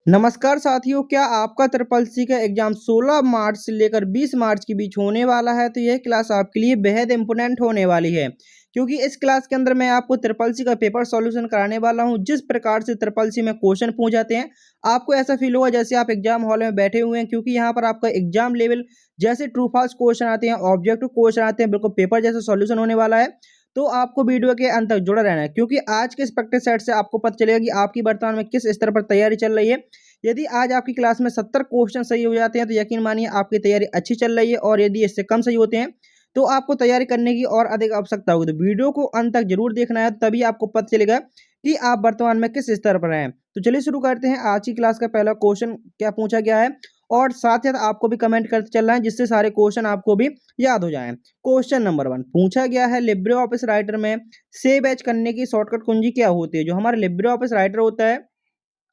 नमस्कार साथियों, क्या आपका ट्रिपल सी का एग्जाम 16 मार्च से लेकर 20 मार्च के बीच होने वाला है। तो यह क्लास आपके लिए बेहद इंपोर्टेंट होने वाली है, क्योंकि इस क्लास के अंदर मैं आपको ट्रिपल सी का पेपर सॉल्यूशन कराने वाला हूं। जिस प्रकार से ट्रिपल सी में क्वेश्चन पूछ जाते हैं, आपको ऐसा फील होगा जैसे आप एग्जाम हॉल में बैठे हुए हैं, क्योंकि यहाँ पर आपका एग्जाम लेवल जैसे ट्रू फॉल्स क्वेश्चन आते हैं, ऑब्जेक्टिव क्वेश्चन आते हैं, बिल्कुल पेपर जैसा सॉल्यूशन होने वाला है। तो आपको वीडियो के अंत तक जुड़ा रहना है, क्योंकि आज के इस प्रैक्टिस सेट से आपको पता चलेगा कि आपकी वर्तमान में किस स्तर पर तैयारी चल रही है। यदि आज आपकी क्लास में 70 क्वेश्चन सही हो जाते हैं, तो यकीन मानिए आपकी तैयारी अच्छी चल रही है, और यदि इससे कम सही होते हैं तो आपको तैयारी करने की और अधिक आवश्यकता होगी। तो वीडियो को अंत तक जरूर देखना है, तभी आपको पता चलेगा कि आप वर्तमान में किस स्तर पर हैं। तो चलिए शुरू करते हैं। आज की क्लास का पहला क्वेश्चन क्या पूछा गया है, और साथ ही साथ आपको भी कमेंट करते चलना है, जिससे सारे क्वेश्चन आपको भी याद हो जाएं। क्वेश्चन नंबर 1 पूछा गया है, लिब्रे ऑफिस राइटर में सेव एज करने की शॉर्टकट कुंजी क्या होती है। जो हमारा लिब्रे ऑफिस राइटर होता है,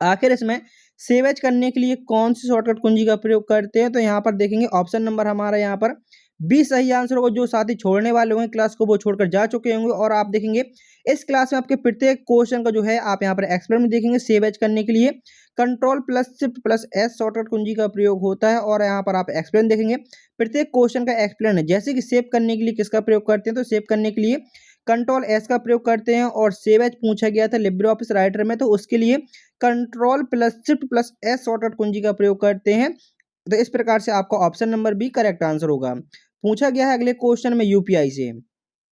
आखिर इसमें सेव एज करने के लिए कौन सी शॉर्टकट कुंजी का प्रयोग करते हैं। तो यहाँ पर देखेंगे ऑप्शन नंबर हमारा यहाँ पर 20 सही आंसर होगा। जो साथी छोड़ने वाले होंगे क्लास को, वो छोड़कर जा चुके होंगे। और आप देखेंगे इस क्लास में आपके प्रत्येक क्वेश्चन का जो है आप यहाँ पर एक्सप्लेन में देखेंगे। सेव एज करने के लिए control plus shift plus S shortcut कुंजी का प्रयोग होता है, और यहाँ पर आप एक्सप्लेन देखेंगे। प्रत्येक क्वेश्चन का एक्सप्लेन है, जैसे कि सेव करने के लिए किसका प्रयोग करते हैं, तो सेव करने के लिए कंट्रोल एस का प्रयोग करते हैं। और सेव एज पूछा गया था लिब्रे ऑफिस राइटर में, तो उसके लिए control plus shift plus S shortcut कुंजी का प्रयोग करते हैं। तो इस प्रकार से आपका option number B correct answer होगा। पूछा गया है अगले क्वेश्चन में यूपीआई से।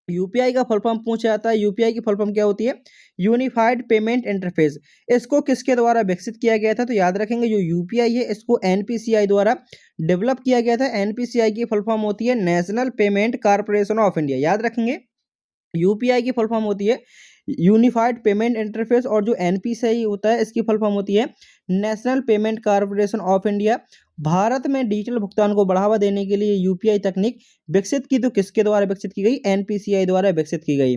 यूपीआई का फुल फॉर्म पूछा जाता है। यूपीआई की फुल फॉर्म क्या होती है? Unified payment interface. इसको किसके द्वारा विकसित किया गया था? तो याद रखेंगे जो यूपीआई है, इसको एनपीसीआई द्वारा डेवलप किया गया था। एनपीसीआई की फुल फॉर्म होती है national payment corporation of India. याद रखेंगे यूपीआई की फुल फॉर्म होती है यूनिफाइड पेमेंट इंटरफेस, और जो एनपीसीआई होता है इसकी फुल फॉर्म होती है national payment corporation of India. Bharat में डिजिटल भुगतान को बढ़ावा देने के लिए यूपीआई तकनीक विकसित की, तो किसके द्वारा विकसित की गई? एनपीसीआई द्वारा विकसित की गई।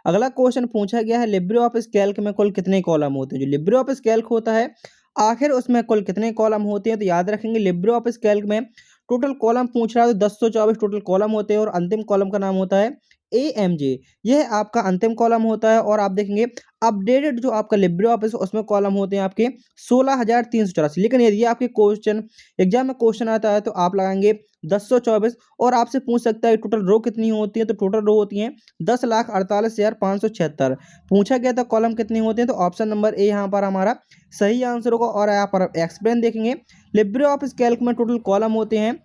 अगला क्वेश्चन पूछा गया है, लिब्रे ऑफिस कैल्क में कुल कितने कॉलम होते हैं। जो लिब्रे ऑफिस कैल्क होता है, आखिर उसमें कुल कितने कॉलम होते हैं। तो याद रखेंगे लिब्रे ऑफिस कैल्क में टोटल कॉलम पूछ रहा है तो 1024 टोटल कॉलम होते हैं, और अंतिम कॉलम का नाम होता है AMJ। यह आपका अंतिम कॉलम होता है। और आप देखेंगे अपडेटेड जो आपका लिब्रे ऑफिस उसमें कॉलम होते हैं आपके 16,384। लेकिन यदि आपके क्वेश्चन एग्जाम में क्वेश्चन आता है तो आप लगाएंगे 1024, और आपसे पूछ सकता है टोटल रो कितनी होती है। तो टोटल रो होती हैं 10,48,576। पूछा गया था कॉलम कितने होते हैं, तो ऑप्शन नंबर ए यहाँ पर हमारा सही आंसर होगा। और यहाँ पर एक्सप्लेन देखेंगे, लिब्रे ऑफिस कैल्क में टोटल कॉलम होते हैं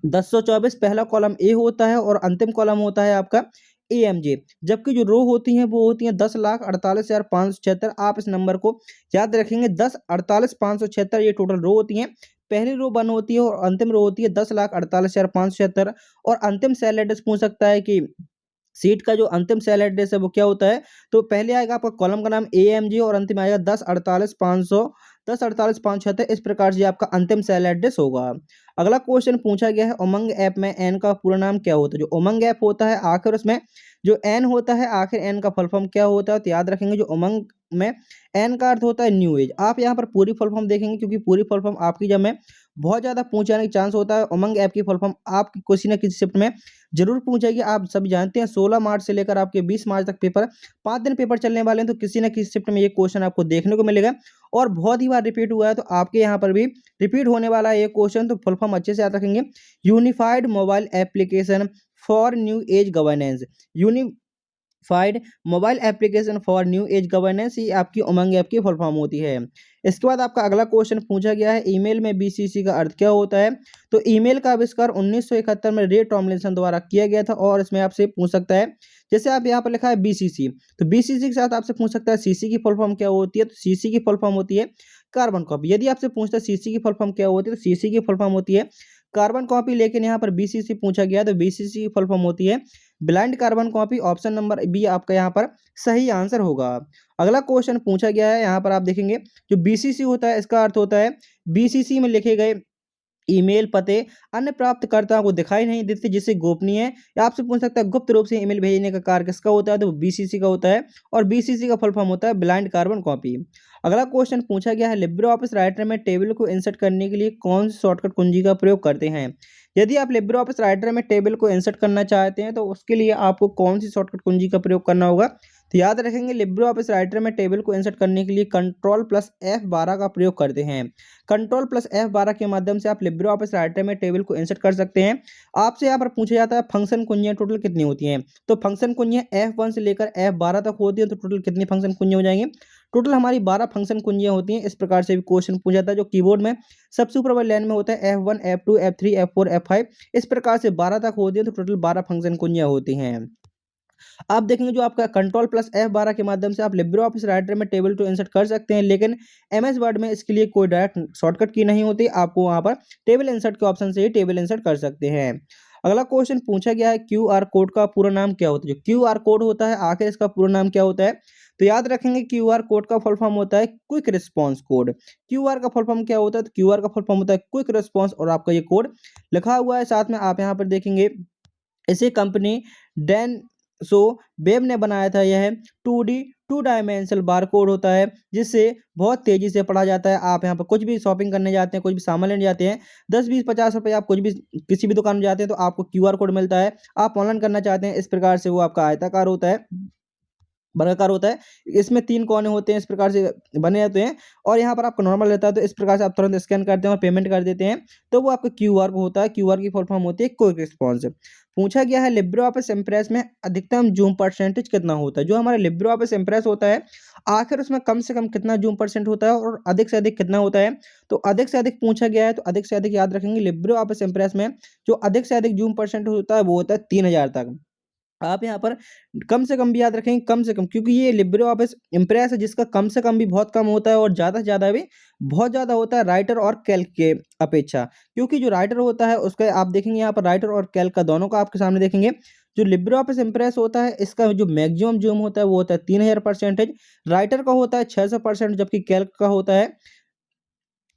1024। पहला कॉलम ए होता है, और अंतिम कॉलम होता है आपका AMJ। जबकि जो रो होती हैं वो होती हैं 10,48,576। आप इस नंबर को याद रखेंगे, 10,48,576 ये टोटल रो होती हैं। पहली रो 1 होती है और अंतिम रो होती है 10,48,576। और अंतिम सेल एड्रेस पूछ सकता है कि सीट का जो अंतिम सेल एड्रेस है वो क्या होता है। तो पहले आएगा आपका कॉलम का नाम AMG, और अंतिम आएगा 10,48,576। इस प्रकार से आपका अंतिम सेल एड्रेस होगा। अगला क्वेश्चन पूछा गया है, उमंग ऐप में एन का पूरा नाम क्या होता है। जो उमंग ऐप होता है, आखिर उसमें जो एन होता है, आखिर एन का फुल फॉर्म क्या होता है। तो याद रखेंगे जो उमंग में एन का अर्थ होता है न्यू एज। आप यहाँ पर पूरी फुल फॉर्म देखेंगे, क्योंकि पूरी फुल फॉर्म आपकी जब में बहुत ज़्यादा पूछ जाने का चांस होता है। उमंग ऐप की फुल फॉर्म आपकी किसी न किसी शिफ्ट में जरूर पूछेगी। आप सभी जानते हैं 16 मार्च से लेकर आपके 20 मार्च तक पेपर 5 दिन पेपर चलने वाले हैं, तो किसी न किसी शिफ्ट में ये क्वेश्चन आपको देखने को मिलेगा, और बहुत ही बार रिपीट हुआ है। तो आपके यहाँ पर भी रिपीट होने वाला है ये क्वेश्चन, तो फुल फॉर्म अच्छे से याद रखेंगे। Unified mobile application for new age governance. Unified mobile application for new age governance, ये आपकी उमंग ऐप की फुल फॉर्म होती है। इसके बाद आपका अगला क्वेश्चन पूछा गया है, ईमेल में BCC का अर्थ क्या होता है। तो ईमेल का आविष्कार 1971 में रे टॉमलिंसन द्वारा किया गया था। और इसमें आपसे पूछ सकता है, जैसे आप यहाँ पर लिखा है BCC, तो BCC के साथ आपसे पूछ सकता है CC की फुल फॉर्म क्या होती है। तो CC की फुल फॉर्म होती है कार्बन कॉपी। यदि आपसे पूछता है CC की फुल फॉर्म क्या होती है, तो CC की फुल फॉर्म होती है कार्बन कॉपी। लेकिन यहाँ पर BCC पूछा गया, तो BCC की फुल फॉर्म होती है blind carbon copy. Option number B आपका यहाँ पर सही आंसर होगा। अगला क्वेश्चन पूछा गया है, यहाँ पर आप देखेंगे जो BCC होता है इसका अर्थ होता है BCC में लिखे गए ईमेल पते अन्य प्राप्तकर्ताओं को दिखाई नहीं देते, जिससे गोपनीय है। या आपसे पूछ सकता है गुप्त रूप से ईमेल भेजने का कार्य किसका होता है, तो BCC का होता है। और BCC का फुल फॉर्म होता है ब्लाइंड कार्बन कॉपी। अगला क्वेश्चन पूछा गया है, लिब्रे ऑफिस राइटर में टेबल को इंसर्ट करने के लिए कौन सी शॉर्टकट कुंजी का प्रयोग करते हैं। यदि आप लिब्रे ऑफिस राइटर में टेबल को इंसर्ट करना चाहते हैं, तो उसके लिए आपको कौन सी शॉर्टकट कुंजी का प्रयोग करना होगा। तो याद रखेंगे लिब्रे ऑफिस राइटर में टेबल को इंसर्ट करने के लिए Ctrl+F12 का प्रयोग करते हैं। Ctrl+F12 के माध्यम से आप लिब्रे ऑफिस राइटर में टेबल को इंसर्ट कर सकते हैं। आपसे यहाँ पर पूछा जाता है फंक्शन कुंजियाँ टोटल कितनी होती हैं, तो फंक्शन कुंजियाँ F1 से लेकर F12 तक होती हैं। तो टोटल कितनी फंक्शन कुंजियाँ हो जाएंगे, टोटल हमारी 12 फंक्शन कुंजियाँ होती हैं। इस प्रकार से भी क्वेश्चन पूछा जाता है, जो कीबोर्ड में सबसे ऊपर वाली लाइन में होता है F1 F2 F3 F4 F5, इस प्रकार से 12 तक होती है। तो टोटल 12 फंक्शन कुंजियाँ होती हैं। आप देखेंगे जो आपका Ctrl+F12 के माध्यम से आप लिब्रे ऑफिस राइटर में टेबल टू इंसर्ट कर सकते हैं, लेकिन MS वर्ड में इसके लिए कोई डायरेक्ट शॉर्टकट की नहीं होती। आपको वहां पर टेबल इंसर्ट के ऑप्शन से ही टेबल इंसर्ट कर सकते हैं। अगला क्वेश्चन पूछा गया है QR कोड का पूरा नाम क्या होता है। जो QR कोड होता है आखिर इसका पूरा नाम क्या होता है, तो याद रखेंगे QR कोड का फुल फॉर्म होता है क्विक रिस्पांस कोड। QR का फुल फॉर्म क्या होता है, तो QR का फुल फॉर्म होता है क्विक रिस्पांस, और आपका ये कोड लिखा हुआ है साथ में। आप यहाँ पर देखेंगे इसी कंपनी डैन सो वेब ने बनाया था। यह 2D two dimensional bar code होता है, जिससे बहुत तेजी से पढ़ा जाता है। आप यहाँ पर कुछ भी शॉपिंग करने जाते हैं, कुछ भी सामान लेने जाते हैं, 10 20 50 रुपये आप कुछ भी किसी भी दुकान में जाते हैं, तो आपको QR कोड मिलता है। आप ऑनलाइन करना चाहते हैं, इस प्रकार से वो आपका आयताकार होता है, वर्गाकार होता है। इसमें 3 कोने होते हैं, इस प्रकार से बने रहते हैं, और यहाँ पर आपका नॉर्मल रहता है। तो इस प्रकार से आप तुरंत स्कैन करते हैं और पेमेंट कर देते हैं, तो वो आपका QR को होता है। QR की फुल फॉर्म होती है क्विक रिस्पांस। पूछा गया है लिब्रे ऑफिस इम्प्रेस में अधिकतम जूम परसेंटेज कितना होता है। जो हमारा लिब्रे ऑफिस इम्प्रेस होता है आखिर उसमें कम से कम कितना जूम परसेंट होता है और अधिक से अधिक कितना होता है, तो अधिक से अधिक पूछा गया है। तो अधिक से अधिक याद रखेंगे लिब्रे ऑफिस इम्प्रेस में जो अधिक से अधिक जूम परसेंट होता है वो होता है 3000 तक। आप यहाँ पर कम से कम भी याद रखेंगे, कम से कम, क्योंकि ये लिब्रे ऑफिस इम्प्रेस है जिसका कम से कम भी बहुत कम होता है और ज़्यादा से ज़्यादा भी बहुत ज़्यादा होता है राइटर और कैल्क के अपेक्षा। क्योंकि जो राइटर होता है उसका आप देखेंगे यहाँ पर राइटर और कैल्क का दोनों का आपके सामने देखेंगे। जो लिब्रे ऑफिस इम्प्रेस होता है इसका जो मैक्सिमम जूम होता है वो होता है 3000%, राइटर का होता है 600%, जबकि कैल्क का होता है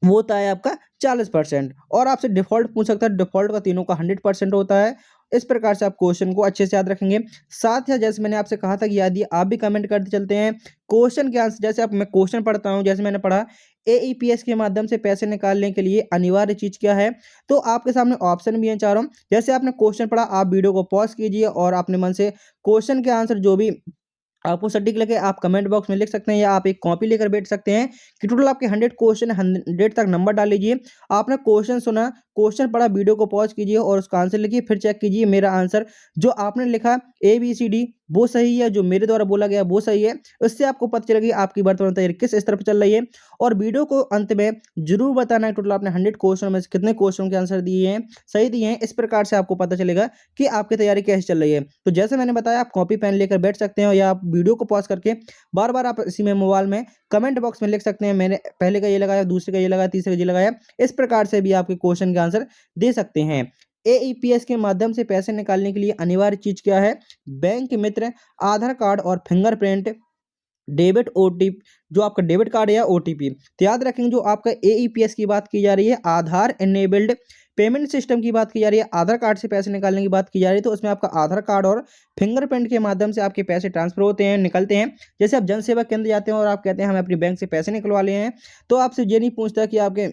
वो होता है आपका 40%। और आपसे डिफ़ॉल्ट पूछ सकता है, डिफ़ॉल्ट का तीनों का 100% होता है। इस प्रकार से आप क्वेश्चन को अच्छे से याद रखेंगे। साथ ही जैसे मैंने आपसे कहा था कि यदि आप भी कमेंट करते चलते हैं क्वेश्चन के आंसर, जैसे आप मैं क्वेश्चन पढ़ता हूँ, जैसे मैंने पढ़ा AEPS के माध्यम से पैसे निकालने के लिए अनिवार्य चीज़ क्या है, तो आपके सामने ऑप्शन भी हैं चारों। जैसे आपने क्वेश्चन पढ़ा, आप वीडियो को पॉज़ कीजिए और अपने मन से क्वेश्चन के आंसर जो भी आपको सटीक लगे आप कमेंट बॉक्स में लिख सकते हैं, या आप एक कॉपी लेकर बैठ सकते हैं कि टोटल आपके 100 क्वेश्चन 100 तक नंबर डाल लीजिए। आपने क्वेश्चन सुना, क्वेश्चन पढ़ा, वीडियो को पॉज कीजिए और उसका आंसर लिखिए, फिर चेक कीजिए मेरा आंसर जो आपने लिखा ABCD वो सही है, जो मेरे द्वारा बोला गया वो सही है। इससे आपको पता चलेगी आपकी वर्तमान तैयारी किस स्तर पर चल रही है। और वीडियो को अंत में जरूर बताना है टोटल आपने 100 क्वेश्चन में से कितने क्वेश्चन के आंसर दिए हैं, सही दिए हैं। इस प्रकार से आपको पता चलेगा कि आपकी तैयारी कैसे चल रही है। तो जैसे मैंने बताया आप कॉपी पेन लेकर बैठ सकते हैं, या आप वीडियो को पॉज करके बार बार आप इसी में मोबाइल में कमेंट बॉक्स में लिख सकते हैं, मैंने पहले का ये लगाया, दूसरे का ये लगाया, तीसरे का ये लगाया। इस प्रकार से भी आपके क्वेश्चन के आंसर दे सकते हैं। AEPS के माध्यम से पैसे निकालने के लिए अनिवार्य चीज क्या है, बैंक मित्र, आधार कार्ड और फिंगरप्रिंट, डेबिट OTP, जो आपका डेबिट कार्ड है या OTP। तो याद रखेंगे जो आपका AEPS की बात की जा रही है, आधार इनेबल्ड पेमेंट सिस्टम की बात की जा रही है, आधार कार्ड से पैसे निकालने की बात की जा रही है। तो उसमें आपका आधार कार्ड और फिंगरप्रिंट के माध्यम से आपके पैसे ट्रांसफर होते हैं, निकलते हैं। जैसे आप जन सेवा केंद्र जाते हैं और आप कहते हैं हमें अपनी बैंक से पैसे निकलवा लिए हैं, तो आपसे ये नहीं पूछता कि आपके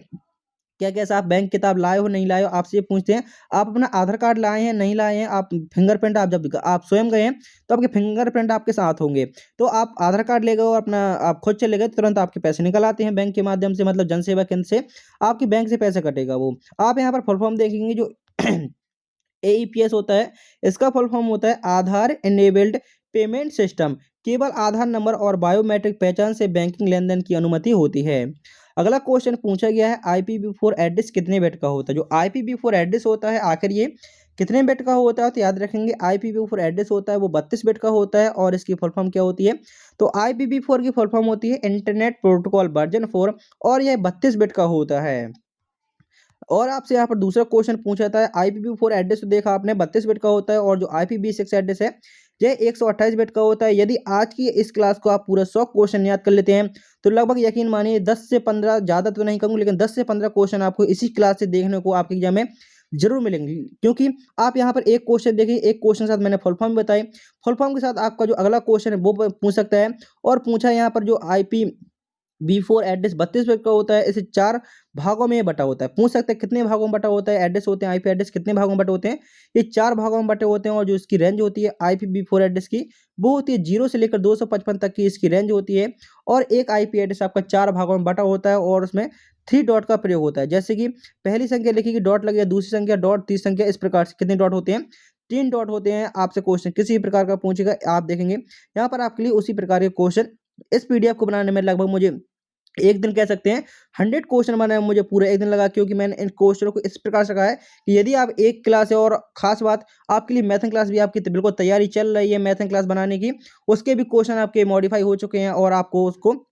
क्या कैसा आप बैंक किताब लाए हो नहीं लाए हो, आपसे ये पूछते हैं आप अपना आधार कार्ड लाए हैं नहीं लाए हैं, आप फिंगरप्रिंट, आप जब आप स्वयं गए हैं तो आपके फिंगरप्रिंट आपके साथ होंगे। तो आप आधार कार्ड ले गए और अपना आप खुद चले गए, तुरंत आपके पैसे निकल आते हैं बैंक के माध्यम से, मतलब जन सेवा केंद्र से आपके बैंक से पैसे कटेगा वो। आप यहाँ पर फुल फॉर्म देखेंगे जो AEPS होता है, इसका फुल फॉर्म होता है आधार इनेबल्ड पेमेंट सिस्टम। केवल आधार नंबर और बायोमेट्रिक पहचान से बैंकिंग लेन देन की अनुमति होती है। अगला क्वेश्चन पूछा गया है IPv4 एड्रेस कितने बिट का होता है। जो IPv4 एड्रेस होता है आखिर ये कितने बिट का होता है, तो याद रखेंगे IPv4 एड्रेस होता है वो 32 बिट का होता है। और इसकी फुल फॉर्म क्या होती है, तो IPv4 की फुल फॉर्म होती है इंटरनेट प्रोटोकॉल वर्जन 4, और यह 32 बिट का होता है। और आपसे यहाँ पर दूसरा क्वेश्चन पूछा था, IPv4 एड्रेस तो देखा आपने 32 बिट का होता है, और जो IPv6 एड्रेस है यह 128 बिट का होता है। यदि आज की इस क्लास को आप पूरा 100 क्वेश्चन याद कर लेते हैं तो लगभग यकीन मानिए 10 से 15, ज़्यादा तो नहीं कहूँगा लेकिन 10 से 15 क्वेश्चन आपको इसी क्लास से देखने को आपके एग्जाम में जरूर मिलेंगे। क्योंकि आप यहाँ पर एक क्वेश्चन देखिए, एक क्वेश्चन के साथ मैंने फुल फॉर्म बताई, फुल फॉर्म के साथ आपका जो अगला क्वेश्चन है वो पूछ सकता है। और पूछा यहाँ पर जो IP B4 एड्रेस 32 बिट का होता है। इसे 4 भागों में बटा होता है। पूछ सकते हैं कितने भागों में बटा होता है, एड्रेस होते हैं आईपी एड्रेस कितने भागों में बटे होते हैं, ये 4 भागों में बटे होते हैं। और जो इसकी रेंज होती है IPv4 एड्रेस की, वो होती है 0 से लेकर 255 तक की इसकी रेंज होती है। और एक आईपी एड्रेस आपका 4 भागों में बटा होता है और उसमें 3 डॉट का प्रयोग होता है। जैसे कि पहली संख्या लिखी डॉट लगे, दूसरी संख्या डॉट, तीसरी संख्या, इस प्रकार से कितने डॉट होते हैं, 3 डॉट होते हैं। आपसे क्वेश्चन किसी भी प्रकार का पूछेगा, आप देखेंगे यहाँ पर आपके लिए उसी प्रकार के क्वेश्चन। इस पीडीएफ को बनाने में लगभग मुझे एक दिन कह सकते हैं, 100 क्वेश्चन बनाने में मुझे पूरा एक दिन लगा, क्योंकि मैंने इन क्वेश्चनों को इस प्रकार से रखा है कि यदि आप एक क्लास है, और खास बात आपके लिए मैथन क्लास भी आपकी बिल्कुल तैयारी चल रही है मैथन क्लास बनाने की, उसके भी क्वेश्चन आपके मॉडिफाई हो चुके हैं। और आपको उसको,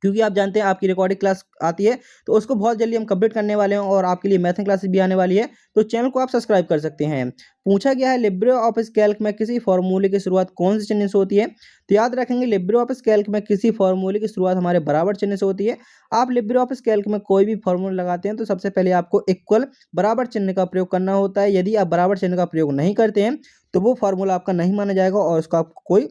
क्योंकि आप जानते हैं आपकी रिकॉर्डिंग क्लास आती है, तो उसको बहुत जल्दी हम कंप्लीट करने वाले हैं और आपके लिए मैथन क्लासेस भी आने वाली है, तो चैनल को आप सब्सक्राइब कर सकते हैं। पूछा गया है लिब्रे ऑफिस कैल्क में किसी फॉर्मूले की शुरुआत कौन से चिन्ह से होती है, तो याद रखेंगे लिब्रे ऑफिस कैल्क में किसी फॉर्मूले की शुरुआत हमारे बराबर चिन्ह से होती है। आप लिब्रे ऑफिस कैल्क में कोई भी फॉर्मूला लगाते हैं तो सबसे पहले आपको इक्वल बराबर चिन्ह का प्रयोग करना होता है। यदि आप बराबर चिन्ह का प्रयोग नहीं करते हैं तो वो फॉर्मूला आपका नहीं माना जाएगा और उसका आपको कोई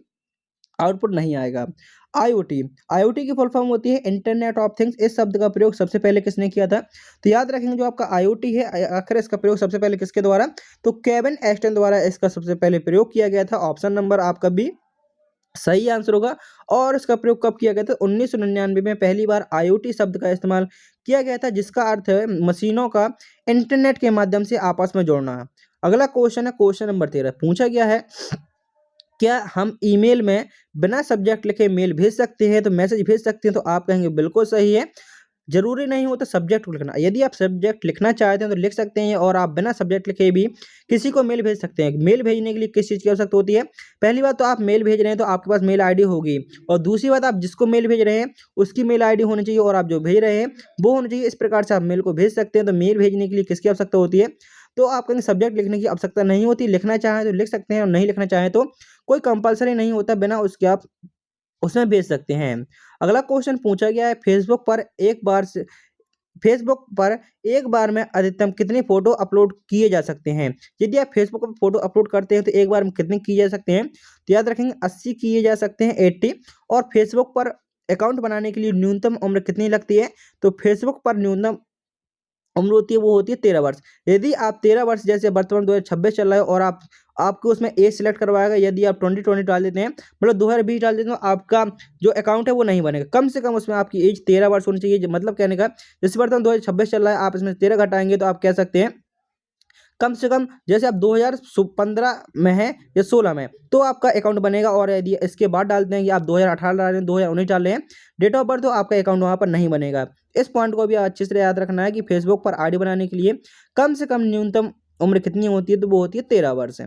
आउटपुट नहीं आएगा। IoT, IoT की फुल फॉर्म होती है इंटरनेट ऑफ थिंग्स। इस शब्द का प्रयोग सबसे पहले किसने किया था, तो याद रखेंगे जो आपका IoT है, आखिर इसका प्रयोग सबसे पहले किसके द्वारा, तो केविन एस्टन द्वारा इसका सबसे पहले प्रयोग किया गया था। ऑप्शन नंबर आपका बी सही आंसर होगा। और इसका प्रयोग कब किया गया था, 1999 में पहली बार IoT शब्द का इस्तेमाल किया गया था, जिसका अर्थ है मशीनों का इंटरनेट के माध्यम से आपस में जोड़ना। अगला क्वेश्चन है क्वेश्चन नंबर 13। पूछा गया है क्या हम ईमेल में बिना सब्जेक्ट लिखे मेल भेज सकते हैं, तो मैसेज भेज सकते हैं, तो आप कहेंगे बिल्कुल सही है। जरूरी नहीं होता सब्जेक्ट को लिखना, यदि आप सब्जेक्ट लिखना चाहते हैं तो लिख सकते हैं, और आप बिना सब्जेक्ट लिखे भी किसी को मेल भेज सकते हैं। मेल भेजने के लिए किस चीज़ की आवश्यकता होती है, पहली बात तो आप मेल भेज रहे हैं तो आपके पास मेल आईडी होगी, और दूसरी बात आप जिसको मेल भेज रहे हैं उसकी मेल आईडी होनी चाहिए, और आप जो भेज रहे हैं वो होनी चाहिए। इस प्रकार से आप मेल को भेज सकते हैं। तो मेल भेजने के लिए किसकी आवश्यकता होती है, तो आप कहेंगे सब्जेक्ट लिखने की आवश्यकता नहीं होती। लिखना चाहें तो लिख सकते हैं और नहीं लिखना चाहें तो कोई कंपलसरी नहीं होता, बिना उसके आप उसमें भेज सकते हैं। अगला क्वेश्चन पूछा गया है फेसबुक पर एक बार में अधिकतम कितनी फोटो अपलोड किए जा सकते हैं। यदि आप फेसबुक पर फोटो अपलोड करते हैं तो एक बार में कितने किए जा सकते हैं, तो याद रखेंगे 80 किए जा सकते हैं, 80। और फेसबुक पर अकाउंट बनाने के लिए न्यूनतम उम्र कितनी लगती है, तो फेसबुक पर न्यूनतम उम्र होती है वो होती है 13 वर्ष। यदि आप 13 वर्ष, जैसे वर्तमान 2026 चल रहा है, और आपको उसमें एज सेलेक्ट करवाएगा, यदि आप 2020 डाल देते हैं, मतलब 2020 डाल देते हैं, तो आपका जो अकाउंट है वो नहीं बनेगा। कम से कम उसमें आपकी एज 13 वर्ष होनी चाहिए। मतलब कहने का, जैसे वर्तमान 2026 चल रहा है, आप इसमें 13 घटाएंगे तो आप कह सकते हैं कम से कम, जैसे आप 2015 में है या 16 में, तो आपका अकाउंट बनेगा। और यदि इसके बाद डालते हैं कि आप 2018 डाल रहे हैं, 2019 डाल रहे हैं डेट ऑफ बर्थ, तो आपका अकाउंट वहाँ पर नहीं बनेगा। इस पॉइंट को भी अच्छे से याद रखना है कि फेसबुक पर आईडी बनाने के लिए कम से कम न्यूनतम उम्र कितनी होती है, तो वो होती है 13 वर्ष।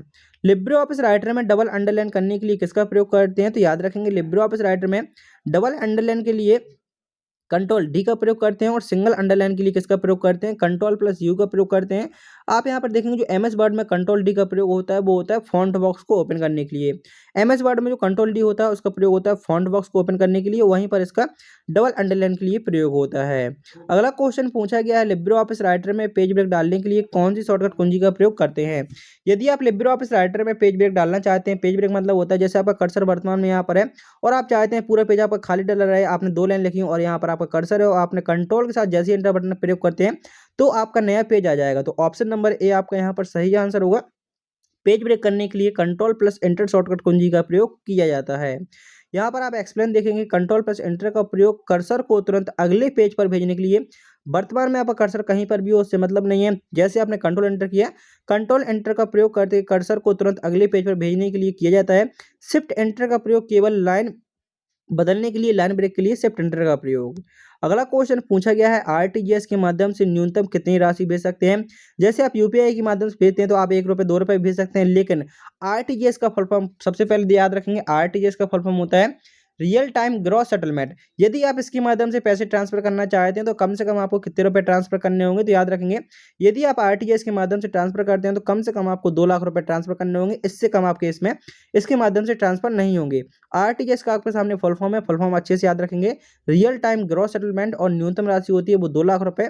लिब्रे ऑफिस राइटर में डबल अंडरलाइन करने के लिए किसका प्रयोग करते हैं, तो याद रखेंगे लिब्रे ऑफिस राइटर में डबल अंडरलाइन के लिए कंट्रोल डी का प्रयोग करते हैं, और सिंगल अंडरलाइन के लिए किसका प्रयोग करते हैं, कंट्रोल प्लस यू का प्रयोग करते हैं। आप यहाँ पर देखेंगे जो MS वर्ड में कंट्रोल डी का प्रयोग होता है वो होता है फॉन्ट बॉक्स को ओपन करने के लिए। MS वर्ड में जो कंट्रोल डी होता है उसका प्रयोग होता है फॉन्ट बॉक्स को ओपन करने के लिए, वहीं पर इसका डबल अंडरलाइन के लिए प्रयोग होता है। अगला क्वेश्चन पूछा गया है लिब्रे ऑफिस राइटर में पेज ब्रेक डालने के लिए कौन सी शॉर्टकट कुंजी का प्रयोग करते हैं। यदि आप लिब्रे ऑफिस राइटर में पेज ब्रेक डालना चाहते हैं, पेज ब्रेक मतलब होता है जैसे आपका कर्सर वर्तमान में यहाँ पर है, और आप चाहते हैं पूरा पेज आपका खाली डल रहा है, आपने 2 लाइन लिखी और यहाँ पर आपका कर्सर है, और आपने कंट्रोल के साथ जैसे एंटर बटन प्रयोग करते हैं तो आपका नया पेज आ जाएगा। तो ऑप्शन नंबर ए आपका यहाँ पर सही आंसर होगा। पेज ब्रेक करने के लिए कंट्रोल प्लस एंटर शॉर्टकट कुंजी का प्रयोग किया जाता है। यहाँ पर आप एक्सप्लेन देखेंगे, कंट्रोल प्लस एंटर का प्रयोग कर्सर को तुरंत अगले पेज पर भेजने के लिए। वर्तमान में आपका कर्सर कहीं पर भी हो उससे मतलब नहीं है, जैसे आपने कंट्रोल एंटर किया, कंट्रोल एंटर का प्रयोग करते कर्सर को तुरंत अगले पेज पर भेजने के लिए किया जाता है। शिफ्ट एंटर का प्रयोग केवल लाइन बदलने के लिए, लाइन ब्रेक के लिए शिफ्ट एंटर का प्रयोग। अगला क्वेश्चन पूछा गया है RTGS के माध्यम से न्यूनतम कितनी राशि भेज सकते हैं। जैसे आप UPI के माध्यम से भेजते हैं तो आप 1 रुपये 2 रुपये भेज सकते हैं, लेकिन RTGS का फुल फॉर्म सबसे पहले याद रखेंगे, RTGS का फुल फॉर्म होता है रियल टाइम ग्रॉस सेटलमेंट। यदि आप इसके माध्यम से पैसे ट्रांसफर करना चाहते हैं तो कम से कम आपको कितने रुपए ट्रांसफर करने होंगे, तो याद रखेंगे यदि आप RTGS के माध्यम से ट्रांसफर करते हैं तो कम से कम आपको 2 लाख रुपए ट्रांसफर करने होंगे, इससे कम आपके इसमें इसके माध्यम से ट्रांसफर नहीं होंगे। RTGS का आपके सामने फुल फॉर्म है, फुल फॉर्म अच्छे से याद रखेंगे, रियल टाइम ग्रॉस सेटलमेंट, और न्यूनतम राशि होती है वो 2 लाख रुपए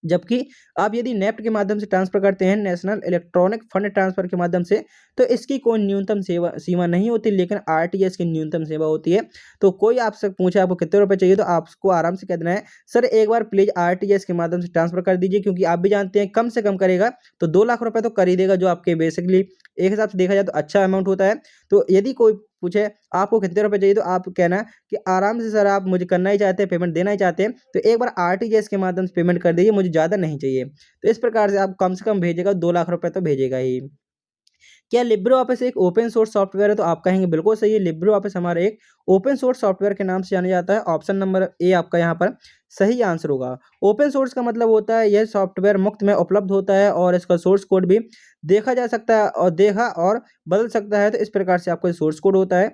जबकि आप यदि नेफ्ट के माध्यम से ट्रांसफ़र करते हैं, नेशनल इलेक्ट्रॉनिक फंड ट्रांसफ़र के माध्यम से, तो इसकी कोई न्यूनतम सीमा नहीं होती, लेकिन आरटीजीएस की न्यूनतम सीमा होती है। तो कोई आपसे पूछे आपको कितने रुपए चाहिए, तो आपको आराम से कह देना है, सर एक बार प्लीज़ आरटीजीएस के माध्यम से ट्रांसफ़र कर दीजिए, क्योंकि आप भी जानते हैं कम से कम करेगा तो 2 लाख रुपए तो कर ही देगा, जो आपके बेसिकली एक हिसाब से देखा जाए तो अच्छा अमाउंट होता है। तो यदि कोई पूछे आपको कितने रुपए चाहिए, तो आप कहना कि आराम से सर आप मुझे करना ही चाहते हैं, पेमेंट देना ही चाहते हैं, तो एक बार आरटीजीएस के माध्यम से पेमेंट कर दीजिए, मुझे ज़्यादा नहीं चाहिए। तो इस प्रकार से आप कम से कम भेजिएगा, 2 लाख रुपए तो भेजेगा ही। क्या लिब्रे ऑफिस एक ओपन सोर्स सॉफ्टवेयर है? तो आप कहेंगे बिल्कुल सही है, लिब्रे ऑफिस हमारा एक ओपन सोर्स सॉफ्टवेयर के नाम से जाना जाता है। ऑप्शन नंबर ए आपका यहाँ पर सही आंसर होगा। ओपन सोर्स का मतलब होता है यह सॉफ्टवेयर मुफ्त में उपलब्ध होता है और इसका सोर्स कोड भी देखा जा सकता है और देखा और बदल सकता है, तो इस प्रकार से आपका सोर्स कोड होता है।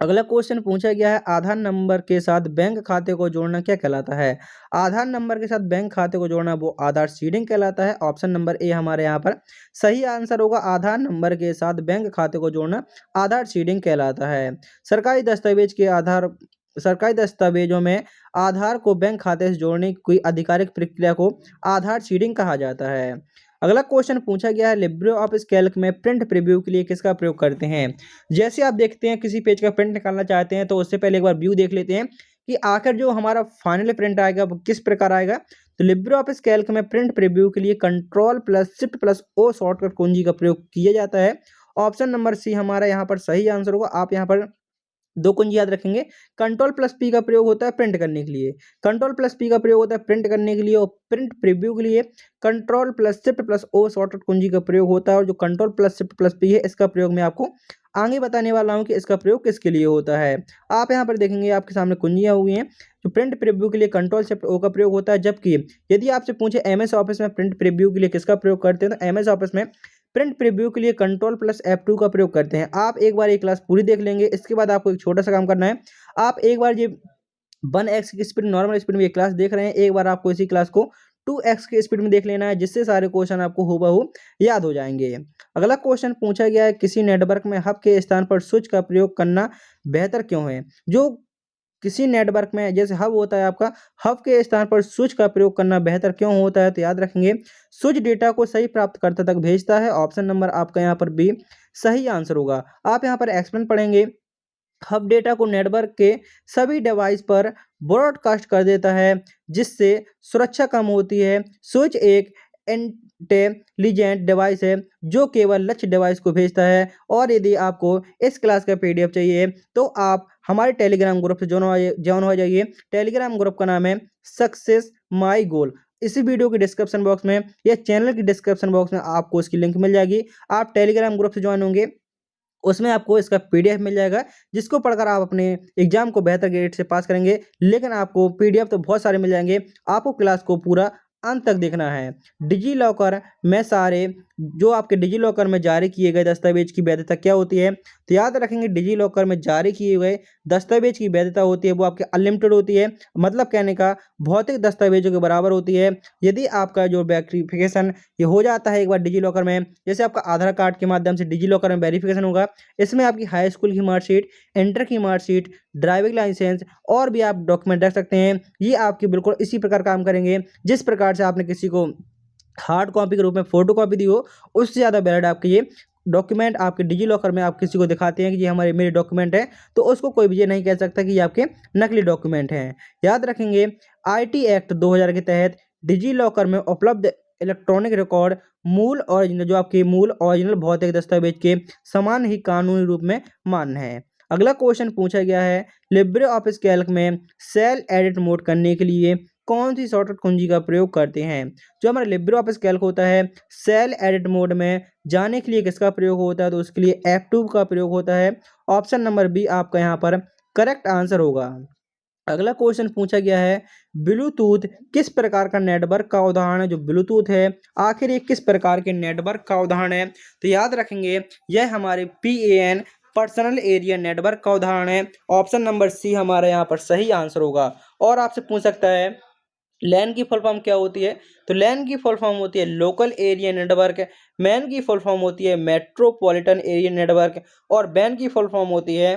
अगला क्वेश्चन पूछा गया है, आधार नंबर के साथ बैंक खाते को जोड़ना क्या कहलाता है? आधार नंबर के साथ बैंक खाते को जोड़ना वो आधार सीडिंग कहलाता है। ऑप्शन नंबर ए हमारे यहाँ पर सही आंसर होगा। आधार नंबर के साथ बैंक खाते को जोड़ना आधार सीडिंग कहलाता है। सरकारी दस्तावेज के आधार सरकारी दस्तावेजों में आधार को बैंक खाते से जोड़ने की कोई आधिकारिक प्रक्रिया को आधार सीडिंग कहा जाता है। अगला क्वेश्चन पूछा गया है, लिब्रे ऑफिस कैल्क में प्रिंट प्रीव्यू के लिए किसका प्रयोग करते हैं? जैसे आप देखते हैं किसी पेज का प्रिंट निकालना चाहते हैं, तो उससे पहले एक बार व्यू देख लेते हैं कि आखिर जो हमारा फाइनल प्रिंट आएगा वो किस प्रकार आएगा। तो लिब्रे ऑफिस कैल्क में प्रिंट प्रीव्यू के लिए control plus shift plus O shortcut कुंजी का प्रयोग किया जाता है। ऑप्शन नंबर सी हमारा यहाँ पर सही आंसर होगा। आप यहाँ पर 2 कुंजी याद रखेंगे, कंट्रोल प्लस पी का प्रयोग होता है प्रिंट करने के लिए, कंट्रोल प्लस पी का प्रयोग होता है प्रिंट करने के लिए, और प्रिंट प्रीव्यू के लिए control plus shift plus O shortcut कुंजी का प्रयोग होता है। और जो control plus shift plus P है, इसका प्रयोग मैं आपको आगे बताने वाला हूं कि इसका प्रयोग किसके लिए होता है। आप यहाँ पर देखेंगे आपके सामने कुंजियां हुई हैं। जो प्रिंट प्रीव्यू के लिए कंट्रोल शिफ्ट ओ का प्रयोग होता है, जबकि यदि आपसे पूछे एमएस ऑफिस में प्रिंट प्रीव्यू के लिए किसका प्रयोग करते हैं, तो एमएस ऑफिस में प्रिंट प्रीव्यू के लिए कंट्रोल प्लस F2 का प्रयोग करते हैं। आप एक बार ये क्लास पूरी देख लेंगे, इसके बाद आपको एक छोटा सा काम करना है। आप एक बार ये 1x की स्पीड नॉर्मल स्पीड में ये क्लास देख रहे हैं, एक बार आपको इसी क्लास को 2x की स्पीड में देख लेना है, जिससे सारे क्वेश्चन आपको हूबहू याद हो जाएंगे। अगला क्वेश्चन पूछा गया है, किसी नेटवर्क में हब के स्थान पर स्विच का प्रयोग करना बेहतर क्यों है? जो किसी नेटवर्क में जैसे हब होता है आपका, हब के स्थान पर स्विच का प्रयोग करना बेहतर क्यों होता है? तो याद रखेंगे, स्विच डेटा को सही प्राप्तकर्ता तक भेजता है। ऑप्शन नंबर आपका यहाँ पर बी सही आंसर होगा। आप यहाँ पर एक्सप्लेन पढ़ेंगे, हब डेटा को नेटवर्क के सभी डिवाइस पर ब्रॉडकास्ट कर देता है, जिससे सुरक्षा कम होती है। स्विच एक इंटेलिजेंट डिवाइस है जो केवल लक्ष्य डिवाइस को भेजता है। और यदि आपको इस क्लास का पीडीएफ चाहिए, तो आप हमारे टेलीग्राम ग्रुप से ज्वाइन हो जाइए। टेलीग्राम ग्रुप का नाम है सक्सेस माई गोल। इसी वीडियो के डिस्क्रिप्शन बॉक्स में या चैनल के डिस्क्रिप्शन बॉक्स में आपको इसकी लिंक मिल जाएगी। आप टेलीग्राम ग्रुप से ज्वाइन होंगे, उसमें आपको इसका पीडीएफ मिल जाएगा, जिसको पढ़कर आप अपने एग्जाम को बेहतर ग्रेड से पास करेंगे। लेकिन आपको पीडीएफ तो बहुत सारे मिल जाएंगे, आपको क्लास को पूरा अंत तक देखना है। डिजी लॉकर में सारे जो आपके डिजी लॉकर में जारी किए गए दस्तावेज की वैधता क्या होती है? तो याद रखेंगे, डिजी लॉकर में जारी किए गए दस्तावेज की वैधता होती है वो आपके अनलिमिटेड होती है, मतलब कहने का भौतिक दस्तावेजों के बराबर होती है। यदि आपका जो वेरिफिकेशन ये हो जाता है एक बार डिजी लॉकर में, जैसे आपका आधार कार्ड के माध्यम से डिजी लॉकर में वेरिफिकेशन होगा, इसमें आपकी हाई स्कूल की मार्कशीट, इंटर की मार्कशीट, ड्राइविंग लाइसेंस और भी आप डॉक्यूमेंट रख सकते हैं। ये आपकी बिल्कुल इसी प्रकार काम करेंगे जिस प्रकार से आपने किसी को हार्ड कॉपी के रूप में फोटो कॉपी दी हो, उससे ज़्यादा वैलिड आपके ये डॉक्यूमेंट आपके डिजी लॉकर में आप किसी को दिखाते हैं कि ये हमारे मेरे डॉक्यूमेंट है, तो उसको कोई भी ये नहीं कह सकता कि ये आपके नकली डॉक्यूमेंट हैं। याद रखेंगे, आईटी एक्ट 2000 के तहत डिजी लॉकर में उपलब्ध इलेक्ट्रॉनिक रिकॉर्ड मूल ओरिजिनल जो आपके मूल ओरिजिनल भौतिक दस्तावेज के समान ही कानूनी रूप में मान्य है। अगला क्वेश्चन पूछा गया है, लिब्रे ऑफिस कैल्क में सेल एडिट मोड करने के लिए कौन सी शॉर्टकट कुंजी का प्रयोग करते हैं? जो हमारा लिब्रे ऑफिस कैल्क होता है, सेल एडिट मोड में जाने के लिए किसका प्रयोग होता है? तो उसके लिए F2 का प्रयोग होता है। ऑप्शन नंबर बी आपका यहाँ पर करेक्ट आंसर होगा। अगला क्वेश्चन पूछा गया है, ब्लूटूथ किस प्रकार का नेटवर्क का उदाहरण है? जो ब्लूटूथ है, आखिर ये किस प्रकार के नेटवर्क का उदाहरण है? तो याद रखेंगे, यह हमारे PAN पर्सनल एरिया नेटवर्क का उदाहरण है। ऑप्शन नंबर सी हमारा यहाँ पर सही आंसर होगा। और आपसे पूछ सकता है, लैन की फुल फॉर्म क्या होती है? तो लैन की फुल फॉर्म होती है लोकल एरिया नेटवर्क, मैन की फुल फॉर्म होती है मेट्रोपॉलिटन एरिया नेटवर्क, और बैन की फुल फॉर्म होती है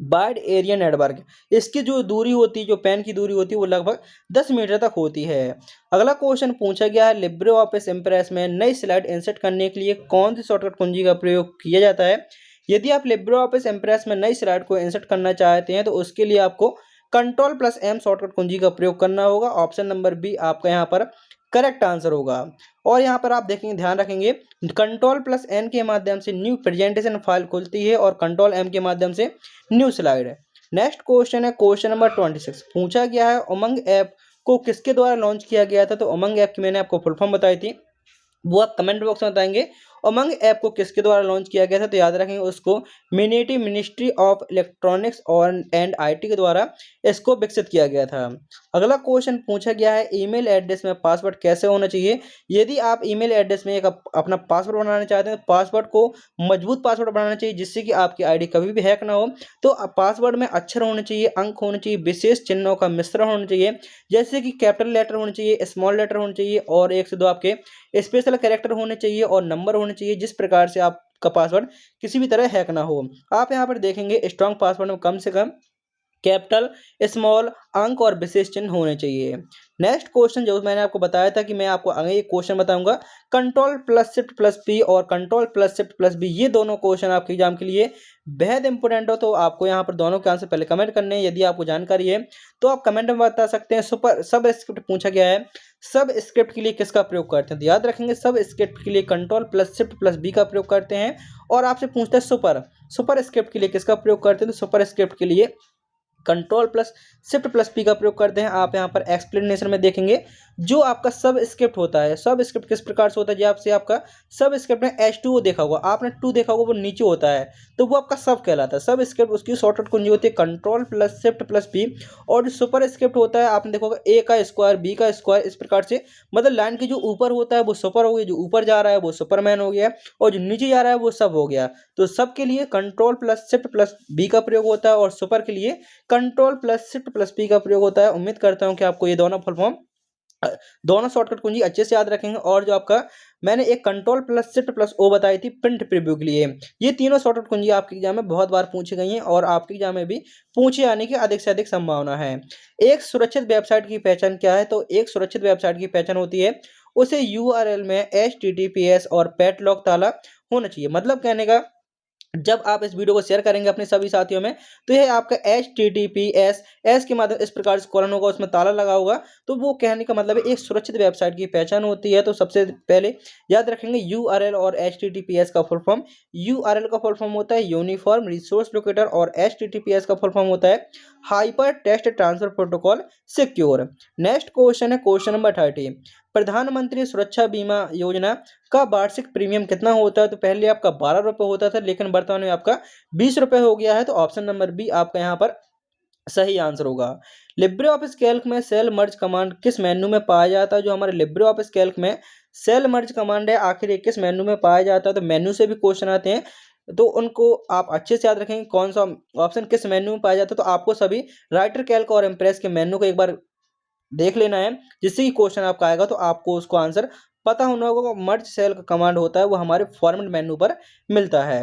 वाइड एरिया नेटवर्क, इसकी जो दूरी होती है, जो पेन की दूरी होती है, वो लगभग 10 मीटर तक होती है। अगला क्वेश्चन पूछा गया है, लिब्रे ऑफिस इम्प्रेस में नई स्लाइड इंसर्ट करने के लिए कौन सी शॉर्टकट कुंजी का प्रयोग किया जाता है? यदि आप लिब्रे ऑफिस इम्प्रेस में नई स्लाइड को इंसर्ट करना चाहते हैं तो उसके लिए आपको कंट्रोल+M शॉर्टकट कुंजी का प्रयोग करना होगा। ऑप्शन नंबर बी आपका यहाँ पर करेक्ट आंसर होगा। और यहाँ पर आप देखेंगे, ध्यान रखेंगे, कंट्रोल+N के माध्यम से न्यू प्रेजेंटेशन फाइल खुलती है और कंट्रोल+M के माध्यम से न्यू स्लाइड है। नेक्स्ट क्वेश्चन है क्वेश्चन नंबर 26। पूछा गया है उमंग ऐप को किसके द्वारा लॉन्च किया गया था? तो उमंग ऐप की मैंने आपको फुल फॉर्म बताई थी, वो आप कमेंट बॉक्स में बताएंगे। उमंग ऐप को किसके द्वारा लॉन्च किया गया था? तो याद रखेंगे उसको मिनिटी मिनिस्ट्री ऑफ इलेक्ट्रॉनिक्स और एंड आईटी के द्वारा इसको विकसित किया गया था। अगला क्वेश्चन पूछा गया है, ईमेल एड्रेस में पासवर्ड कैसे होना चाहिए? यदि आप ईमेल एड्रेस में एक अपना पासवर्ड बनाना चाहते हैं तो पासवर्ड को मजबूत पासवर्ड बनाना चाहिए जिससे कि आपकी आईडी कभी भी हैक ना हो। तो पासवर्ड में अक्षर होने चाहिए, अंक होने चाहिए, विशेष चिन्हों का मिश्रण होना चाहिए, जैसे कि कैपिटल लेटर होने चाहिए, स्मॉल लेटर होने चाहिए और 1 से 2 आपके स्पेशल कैरेक्टर होने चाहिए और नंबर होने चाहिए, जिस प्रकार से आपका पासवर्ड किसी भी तरह हैक ना हो। आप यहाँ पर देखेंगे स्ट्रॉन्ग पासवर्ड में कम से कम कैपिटल, स्मॉल, अंक और विशेष चिन्ह होने चाहिए। नेक्स्ट क्वेश्चन जो मैंने आपको बताया था कि मैं आपको आगे एक क्वेश्चन बताऊंगा, कंट्रोल+Shift+P और कंट्रोल+Shift+B, ये दोनों क्वेश्चन आपके एग्जाम के लिए बेहद इंपॉर्टेंट हो, तो आपको यहाँ पर दोनों के आंसर पहले कमेंट करने हैं। यदि आपको जानकारी है तो आप कमेंट में बता सकते हैं। सुपर सब स्क्रिप्ट पूछा गया है, सब स्क्रिप्ट के लिए किसका प्रयोग करते हैं? तो याद रखेंगे सब स्क्रिप्ट के लिए कंट्रोल+Shift+B का प्रयोग करते हैं। और आपसे पूछते हैं सुपर स्क्रिप्ट के लिए किसका प्रयोग करते हैं? तो सुपर स्क्रिप्ट के लिए कंट्रोल+Shift+P का प्रयोग करते हैं। आप यहाँ पर एक्सप्लेनेशन में देखेंगे जो आपका सब स्क्रिप्ट होता है, सब स्क्रिप्ट किस प्रकार से होता है, जो आपसे आपका सब स्क्रिप्ट में H2O देखा होगा, आपने 2 देखा होगा, वो नीचे होता है, तो वो आपका सब कहलाता है। सब स्क्रिप्ट उसकी शॉर्टकट कुंजी होती है कंट्रोल+Shift+P। और जो सुपर स्क्रिप्ट होता है आपने देखा होगा A का स्क्वायर, B का स्क्वायर, इस प्रकार से, मतलब लाइन के जो ऊपर होता है वो सुपर हो गया, जो ऊपर जा रहा है वो सुपरमैन हो गया और जो नीचे जा रहा है वो सब हो गया। तो सब के लिए कंट्रोल+Shift+B का प्रयोग होता है और सुपर के लिए कंट्रोल+Shift+P का प्रयोग होता है। उम्मीद करता हूं कि आपको ये दोनों फुल फॉर्म, दोनों शॉर्टकट कुंजी अच्छे से याद रखेंगे। और जो आपका मैंने एक कंट्रोल+Shift+O बताई थी प्रिंट प्रीव्यू के लिए, ये तीनों शॉर्टकट कुंजी आपके एग्जाम में बहुत बार पूछी गई हैं और आपके एग्जाम में भी पूछे आने की अधिक से अधिक संभावना है। एक सुरक्षित वेबसाइट की पहचान क्या है? तो एक सुरक्षित वेबसाइट की पहचान होती है उसे यूआरएल में HTTPS और पैडलॉक ताला होना चाहिए। मतलब कहने का, जब आप इस वीडियो को शेयर करेंगे अपने सभी साथियों में तो यह आपका HTTPS एस के माध्यम इस प्रकार से कॉलन होगा, उसमें ताला लगा होगा, तो वो कहने का मतलब है एक सुरक्षित वेबसाइट की पहचान होती है। तो सबसे पहले याद रखेंगे URL और HTTPS का फुल फॉर्म। URL का फुल फॉर्म होता है यूनिफॉर्म रिसोर्स लोकेटर और HTTPS का फुल फॉर्म होता है hyper text transfer protocol secure. Next question है क्वेश्चन नंबर 30। प्रधानमंत्री सुरक्षा बीमा योजना का वार्षिक प्रीमियम कितना होता है? तो पहले आपका 12 रुपये होता था लेकिन वर्तमान में आपका 20 रुपये हो गया है। तो ऑप्शन नंबर बी आपका यहाँ पर सही आंसर होगा। लिब्रे ऑफिस कैल्क में सेल मर्ज कमांड किस मेन्यू में पाया जाता है? जो हमारे लिब्रे ऑफिस कैल्क में सेल मर्ज कमांड है आखिर ये किस मेन्यू में पाया जाता है? तो मेन्यू से भी क्वेश्चन आते हैं तो उनको आप अच्छे से याद रखेंगे कौन सा ऑप्शन किस मेन्यू में पाया जाता है। तो आपको सभी राइटर कैल्क और इम्प्रेस के मेन्यू को एक बार देख लेना है, जिससे कि क्वेश्चन आपका आएगा तो आपको उसको आंसर पता होना होगा। मर्ज सेल का कमांड होता है वो हमारे फॉर्मेट मेन्यू पर मिलता है।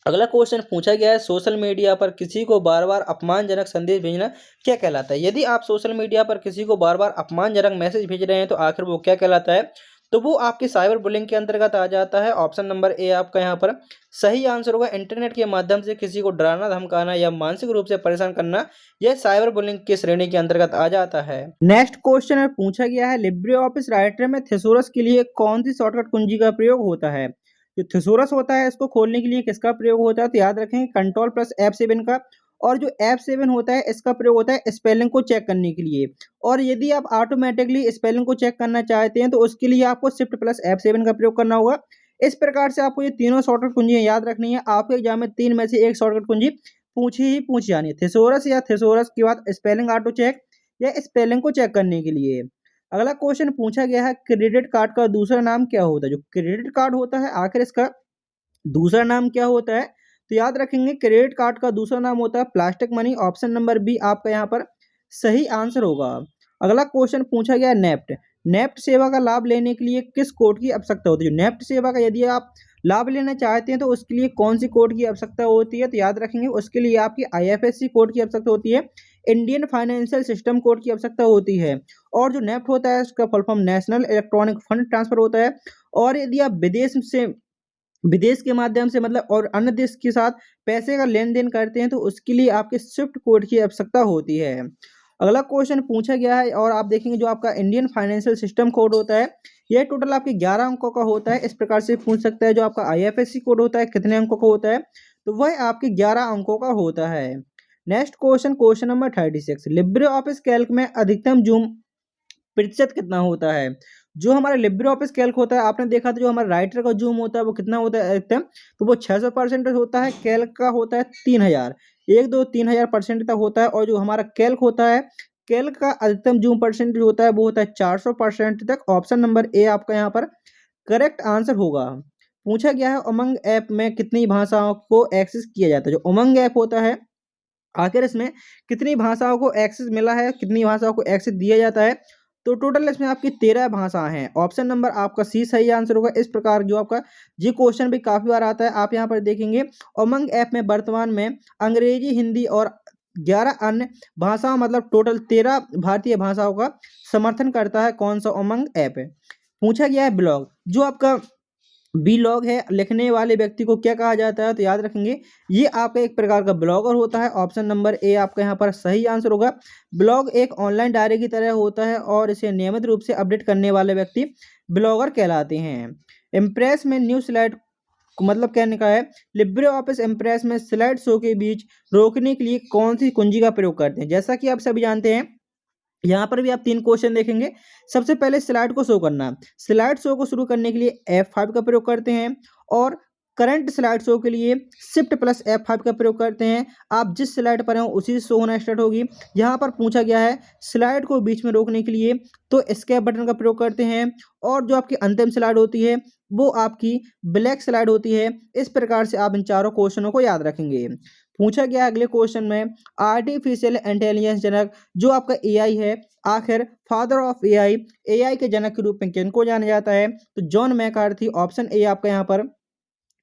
अगला क्वेश्चन पूछा गया है, सोशल मीडिया पर किसी को बार बार अपमानजनक संदेश भेजना क्या कहलाता है? यदि आप सोशल मीडिया पर किसी को बार बार अपमानजनक मैसेज भेज रहे हैं तो आखिर वो क्या कहलाता है? तो वो आपके साइबर बुलिंग के अंतर्गत आ जाता है। ऑप्शन नंबर ए आपका यहाँ पर सही आंसर होगा। इंटरनेट के माध्यम से किसी को डराना, धमकाना या मानसिक रूप से परेशान करना, यह साइबर बुलिंग की श्रेणी के अंतर्गत आ जाता है। नेक्स्ट क्वेश्चन में पूछा गया है, लिब्रे ऑफिस राइटर में थेसोरस के लिए कौन सी शॉर्टकट कुंजी का प्रयोग होता है? जो थेसोरस होता है इसको खोलने के लिए किसका प्रयोग होता है? तो याद रखें कंट्रोल+F7 का। और जो F7 होता है इसका प्रयोग होता है स्पेलिंग को चेक करने के लिए। और यदि आप ऑटोमेटिकली स्पेलिंग को चेक करना चाहते हैं तो उसके लिए आपको Shift+F7 का प्रयोग करना होगा। इस प्रकार से आपको ये तीनों शॉर्टकट कुंजियां याद रखनी है। आपके एग्जाम में 3 में से एक शॉर्टकट कुंजी पूछी जानी है, थेसोरस या थेसोरस के बाद स्पेलिंग ऑटो चेक या स्पेलिंग को चेक करने के लिए। अगला क्वेश्चन पूछा गया है, क्रेडिट कार्ड का दूसरा नाम क्या होता है? जो क्रेडिट कार्ड होता है आखिर इसका दूसरा नाम क्या होता है? तो याद रखेंगे क्रेडिट कार्ड का दूसरा नाम होता है plastic money. Option number B आपका यहाँ पर सही आंसर होगा। अगला क्वेश्चन पूछा गया नेफ्ट। नेफ्ट सेवा का लाभ लेने के लिए किस कोड की आवश्यकता होती है? नेफ्ट सेवा का यदि आप लाभ लेना चाहते हैं तो उसके लिए कौन सी कोड की आवश्यकता होती है? तो याद रखेंगे उसके लिए आपकी आईएफएससी कोड की आवश्यकता होती है, इंडियन फाइनेंशियल सिस्टम कोड की आवश्यकता होती है। और जो नेफ्ट होता है उसका full form national electronic fund transfer होता है। और यदि आप विदेश के माध्यम से मतलब और अन्य देश के साथ पैसे का लेन देन करते हैं तो उसके लिए आपके स्विफ्ट कोड की आवश्यकता होती है। अगला क्वेश्चन पूछा गया है और आप देखेंगे जो आपका इंडियन फाइनेंशियल सिस्टम कोड होता है यह टोटल आपके 11 अंकों का होता है। इस प्रकार से पूछ सकता है जो आपका आईएफएससी कोड होता है कितने अंकों का होता है? तो वह आपके 11 अंकों का होता है। Next question, question number 36, Libre Office Calc में अधिकतम जूम प्रतिशत कितना होता है? जो हमारा लिब्रे ऑफिस कैल्क होता है आपने देखा था जो हमारा राइटर का जूम होता है वो कितना होता है अधिकतम? तो वो 600% होता है। कैल्क का होता है 3000, 1 2 3000% तक होता है। और जो हमारा कैल्क होता है, कैल्क का अधिकतम जूम परसेंटेज होता है वो होता है 400% तक। ऑप्शन नंबर ए आपका यहाँ पर करेक्ट आंसर होगा। पूछा गया है उमंग ऐप में कितनी भाषाओं को एक्सेस किया जाता है? जो उमंग ऐप होता है आखिर इसमें कितनी भाषाओं को एक्सेस मिला है, कितनी भाषाओं को एक्सेस दिया जाता है? तो टोटल इसमें आपकी 13 भाषाएं हैं। ऑप्शन नंबर आपका सी सही आंसर होगा। इस प्रकार जो आपका ये क्वेश्चन भी काफी बार आता है। आप यहाँ पर देखेंगे उमंग ऐप में वर्तमान में अंग्रेजी, हिंदी और 11 अन्य भाषाओं मतलब टोटल 13 भारतीय भाषाओं का समर्थन करता है। कौन सा उमंग ऐप है? पूछा गया है ब्लॉग, जो आपका ब्लॉग है लिखने वाले व्यक्ति को क्या कहा जाता है? तो याद रखेंगे ये आपका एक प्रकार का ब्लॉगर होता है। ऑप्शन नंबर ए आपका यहाँ पर सही आंसर होगा। ब्लॉग एक ऑनलाइन डायरी की तरह होता है और इसे नियमित रूप से अपडेट करने वाले व्यक्ति ब्लॉगर कहलाते हैं। इम्प्रेस में न्यू स्लाइड मतलब कहने का है लिब्रे ऑफिस इम्प्रेस में स्लाइड शो के बीच रोकने के लिए कौन सी कुंजी का प्रयोग करते हैं? जैसा कि आप सभी जानते हैं यहाँ पर भी आप 3 क्वेश्चन देखेंगे। सबसे पहले स्लाइड को शो करना। स्लाइड शो को शुरू करने के लिए F5 का प्रयोग करते हैं और करंट स्लाइड शो के लिए शिफ्ट प्लस F5 का प्रयोग करते हैं। आप जिस स्लाइड पर हैं उसी से शो होना स्टार्ट होगी। यहाँ पर पूछा गया है स्लाइड को बीच में रोकने के लिए तो एस्केप बटन का प्रयोग करते हैं। और जो आपकी अंतिम स्लाइड होती है वो आपकी ब्लैक स्लाइड होती है। इस प्रकार से आप इन चारों क्वेश्चनों को याद रखेंगे। पूछा गया अगले क्वेश्चन में आर्टिफिशियल इंटेलिजेंस जनक जो आपका एआई है आखिर फादर ऑफ एआई, एआई के जनक के रूप में किनको जाना जाता है? तो जॉन मैकार्थी। ऑप्शन ए आपका यहाँ पर